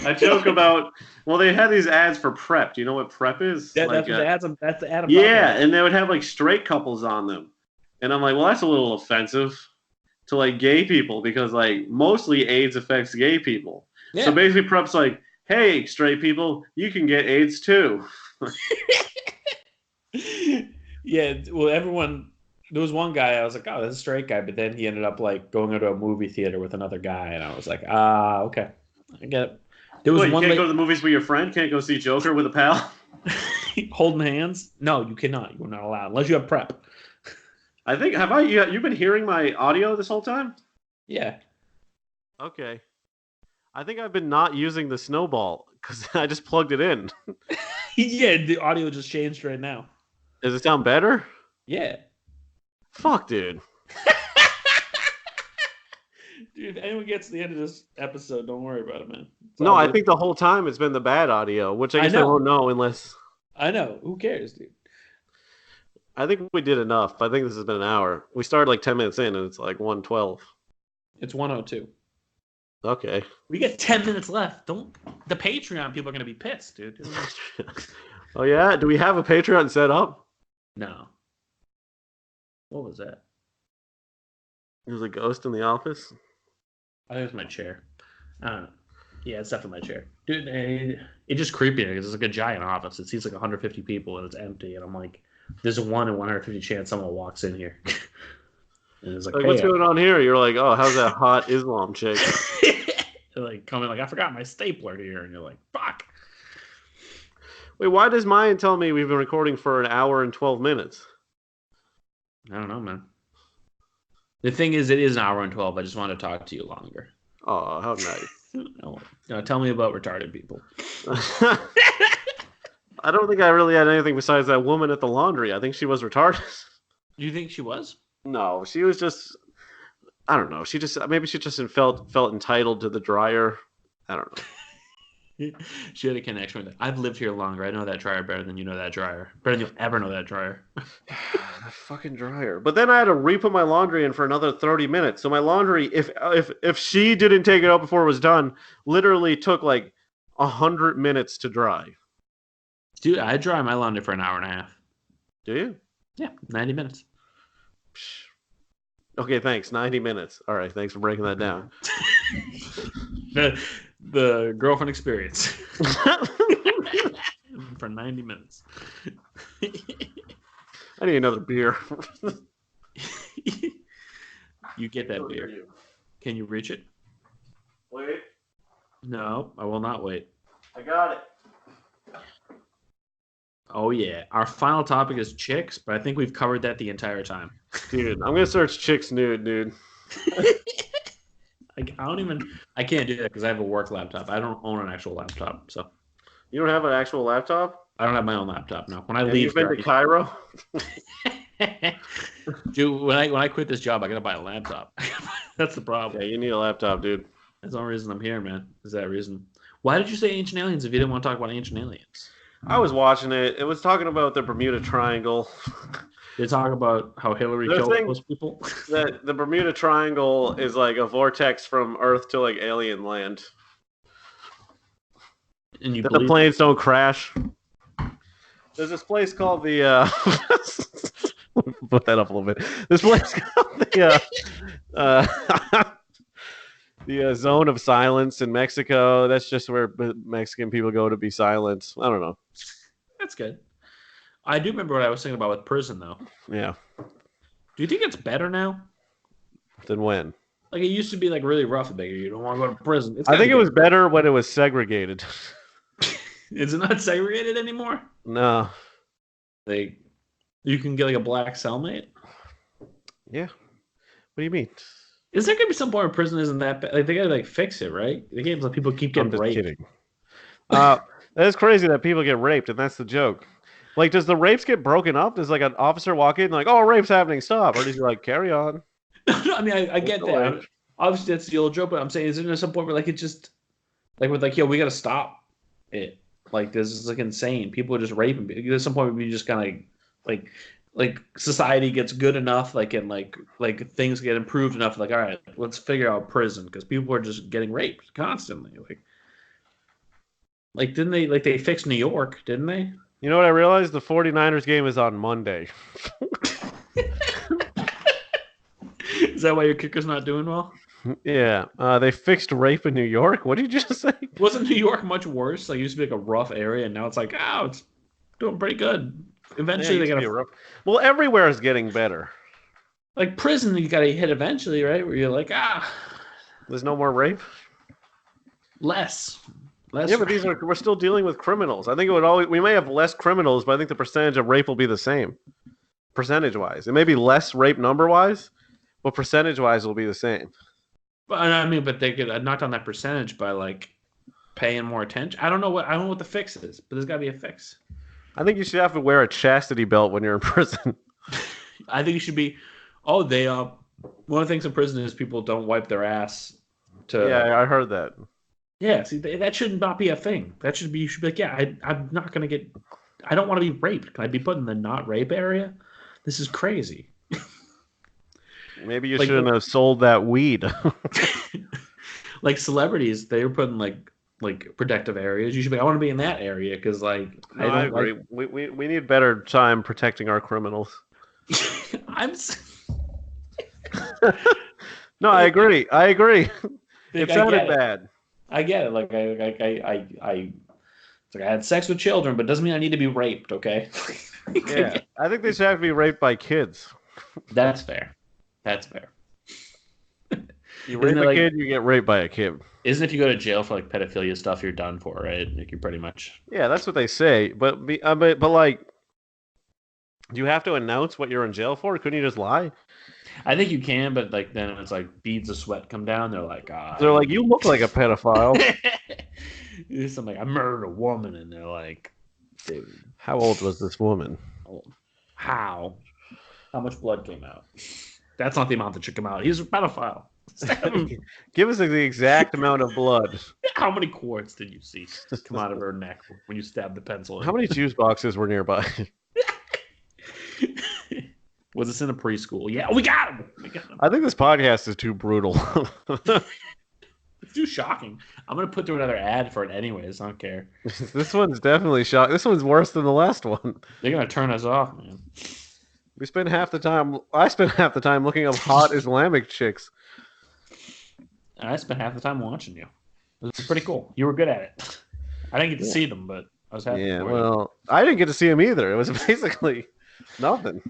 B: I joke about. Well, they had these ads for PrEP. Do you know what PrEP is?
A: That's the ads. That's the ad.
B: Yeah, and they would have straight couples on them, and I'm like, well, that's a little offensive. to like gay people because like mostly AIDS affects gay people. So
A: Yeah.
B: basically, Prep's like, hey, straight people, you can get AIDS too.
A: Yeah. Well, everyone. There was one guy. I was like, oh, that's a straight guy, but then he ended up like going into a movie theater with another guy, and I was like, ah, okay, I get it. There was
B: What, you
A: one
B: can't go to the movies with your friend? Can't go see Joker with a pal?
A: holding hands. No, you cannot. You're not allowed unless you have prep.
B: I think have I you've been hearing my audio this whole time?
A: Yeah.
B: Okay. I think I've been not using the snowball because I just plugged it in.
A: Yeah. The audio just changed right now.
B: Does it sound better?
A: Yeah.
B: Fuck, dude.
A: Dude, if anyone gets to the end of this episode, don't worry about it, man.
B: No, I think the whole time it's been the bad audio, which I guess I won't know unless.
A: I know. Who cares, dude?
B: I think we did enough. I think this has been an hour. We started like 10 minutes in and it's like 1:12.
A: It's 102.
B: Okay.
A: We got 10 minutes left. Don't the Patreon people are gonna be pissed, dude.
B: Oh yeah? Do we have a Patreon set up?
A: No. What was that?
B: There's a ghost in the office.
A: I think it was my chair. I don't know. Yeah, it's definitely my chair. Dude, it's just creepy because it's like a giant office. It seats like 150 people and it's empty. And I'm like, there's a 1 in 150 chance someone walks in here. And it's like,
B: Like,
A: hey,
B: what's going on here? You're like, oh, how's that hot Islam chick?
A: they're like coming like, I forgot my stapler here. And you're like, fuck.
B: Wait, why does mine tell me we've been recording for an hour and 12 minutes?
A: I don't know, man. The thing is, it is an hour and 12. I just want to talk to you longer.
B: Oh, how nice.
A: No, tell me about retarded people.
B: I don't think I really had anything besides that woman at the laundry. I think she was retarded.
A: Do you think she was?
B: No, she was just. I don't know. She just felt entitled to the dryer. I don't know.
A: She had a connection with it. I've lived here longer. I know that dryer better than you know that dryer. Better than you'll ever know that dryer.
B: That fucking dryer. But then I had to re-put my laundry in for another 30 minutes. So my laundry, if she didn't take it out before it was done, literally took like 100 minutes to dry.
A: Dude, I dry my laundry for an hour and a half.
B: Do you?
A: Yeah, 90 minutes.
B: Okay, thanks. 90 minutes. All right, thanks for breaking that down.
A: The girlfriend experience. For 90 minutes.
B: I need another beer.
A: You get that beer. Can you reach it?
B: Wait.
A: No, I will not wait.
B: I got it.
A: Oh, yeah. Our final topic is chicks, but I think we've covered that the entire time.
B: Dude, I'm going to search chicks nude, dude.
A: I can't do that because I have a work laptop. I don't own an actual laptop, so.
B: You don't have an actual laptop?
A: I don't have my own laptop, no. When I
B: Have
A: leave.
B: you been to Cairo?
A: Dude, when I quit this job, I gotta buy a laptop. That's the problem.
B: Yeah, you need a laptop, dude.
A: That's the only reason I'm here, man. Is that reason? Why did you say Ancient Aliens if you didn't want to talk about Ancient Aliens?
B: I was watching it. It was talking about the Bermuda Triangle.
A: They talk about how Hillary killed those people.
B: That the Bermuda Triangle is like a vortex from Earth to like alien land.
A: And
B: that the planes don't crash. There's this place called the put that up a little bit. This place called the Zone of Silence in Mexico. That's just where Mexican people go to be silent. I don't know.
A: That's good. I do remember what I was thinking about with prison, though.
B: Yeah.
A: Do you think it's better now?
B: Than when?
A: Like, it used to be, like, really rough and big. You don't want to go to prison.
B: I think it was better when it was segregated.
A: Is it not segregated anymore?
B: No.
A: You can get, like, a black cellmate?
B: Yeah. What do you mean?
A: Is there going to be some point where prison isn't that bad? Like, they got to, like, fix it, right? They can't let people keep getting raped.
B: Kidding. That's crazy that people get raped, and that's the joke. Like, does the rapes get broken up? Does, like, an officer walk in and, like, oh, rape's happening, stop? Or does he, like, carry on?
A: No, I mean, I get that. Obviously, that's the old joke, but I'm saying, is there some point where, like, it just, like, with, like, yo, we got to stop it. Like, this is, like, insane. People are just raping. There's some point where you just kind of, like, society gets good enough, like, and, like, things get improved enough, like, all right, let's figure out prison, because people are just getting raped constantly. Like, didn't they, like, they fixed New York, didn't they?
B: You know what I realized? The 49ers game is on Monday.
A: Is that why your kicker's not doing well?
B: Yeah. They fixed rape in New York. What did you just say?
A: Wasn't New York much worse? Like, it used to be like a rough area, and now it's like, oh, it's doing pretty good.
B: Yeah, it
A: Eventually, they
B: used to be
A: gotta
B: rough. Well, everywhere is getting better.
A: like prison. You gotta hit eventually, right? Where you're like,
B: There's no more rape.
A: less.
B: Yeah, but we're still dealing with criminals. I think we may have less criminals, but I think the percentage of rape will be the same, percentage wise. It may be less rape number wise, but percentage wise will be the same.
A: But I mean, but they could knock down that percentage by like paying more attention. I don't know what the fix is, but there's got to be a fix.
B: I think you should have to wear a chastity belt when you're in prison.
A: I think you should be. Oh, they one of the things in prison is people don't wipe their ass.
B: Yeah, I heard that.
A: Yeah, see, that should not be a thing. That should be. You should be like, yeah, I'm not gonna get. I don't want to be raped. Can I be put in the not rape area? This is crazy.
B: Maybe you shouldn't have sold that weed.
A: Like celebrities, they were put in like protective areas. You should be. I want to be in that area because I
B: agree. We need better time protecting our criminals. No, I agree. It sounded bad.
A: I get it. Like it's like I had sex with children, but it doesn't mean I need to be raped. Okay.
B: Yeah, I think they should have to be raped by kids.
A: That's fair.
B: You rape a kid, you get raped by a kid.
A: Isn't if you go to jail for like pedophilia stuff, you're done for, right? Like you're pretty much.
B: Yeah, that's what they say. But like, do you have to announce what you're in jail for? Couldn't you just lie?
A: I think you can, but like then it's like beads of sweat come down. They're like,
B: you look like a pedophile.
A: I'm like, I murdered a woman, and they're like, dude,
B: how old was this woman?
A: How much blood came out? That's not the amount that should come out. He's a pedophile.
B: Give us the exact amount of blood.
A: How many quarts did you see come out of her neck when you stabbed the pencil in?
B: How many juice boxes were nearby?
A: Was this in a preschool? Yeah, we got him.
B: I think this podcast is too brutal.
A: It's too shocking. I'm going to put through another ad for it anyways. I don't care.
B: This one's definitely shocking. This one's worse than the last one.
A: They're going to turn us off, man.
B: I spent half the time looking up hot Islamic chicks.
A: And I spent half the time watching you. It was pretty cool. You were good at it. I didn't get to see them, but I was happy.
B: Yeah, well, I didn't get to see them either. It was basically nothing.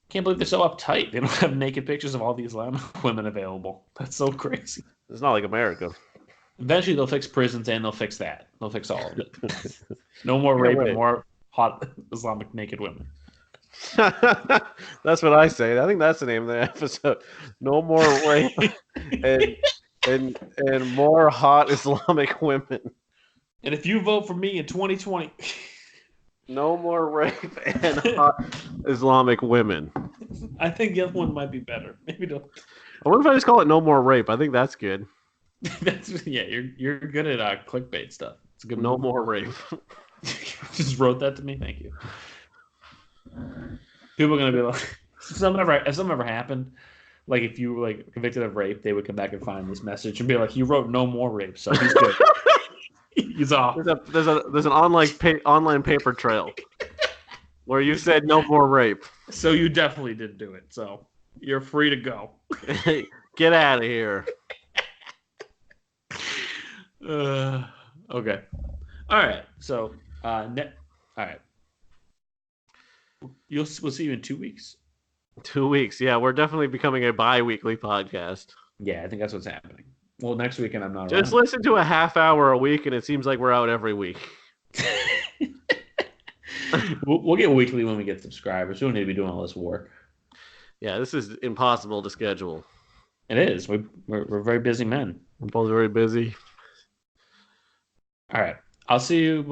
A: Can't believe they're so uptight. They don't have naked pictures of all the Islamic women available. That's so crazy.
B: It's not like America.
A: Eventually, they'll fix prisons and they'll fix that. They'll fix all of it. No more rape and more hot Islamic naked women.
B: That's what I say. I think that's the name of the episode. No more rape and more hot Islamic women.
A: And if you vote for me in 2020,
B: no more rape and hot Islamic women.
A: I think the other one might be better. Maybe don't.
B: I wonder if I just call it no more rape. I think that's good.
A: You're good at clickbait stuff. It's a good.
B: No more rape.
A: Just wrote that to me. Thank you. People are gonna be like, if something ever happened, like if you were like convicted of rape, they would come back and find this message and be like, "You wrote no more rape, so he's good." He's off.
B: There's an online paper trail where you said no more rape.
A: So you definitely didn't do it. So you're free to go.
B: Get out of here.
A: Okay. All right. So all right. We'll see you in 2 weeks.
B: 2 weeks. Yeah, we're definitely becoming a bi-weekly podcast.
A: Yeah, I think that's what's happening. Well, next weekend I'm not
B: Just
A: around.
B: listen to a half hour a week, and it seems like we're out every week.
A: We'll get weekly when we get subscribers. We don't need to be doing all this work.
B: Yeah, this is impossible to schedule.
A: It is. We're very busy men.
B: We're both very busy.
A: All right. I'll see you.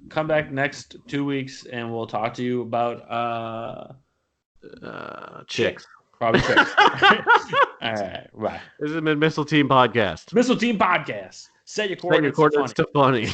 A: Come back next 2 weeks, and we'll talk to you about
B: chicks.
A: Probably chicks. All right. Bye.
B: This is a Missile Team Podcast.
A: Missile Team Podcast. Set your coordinates
B: to funny.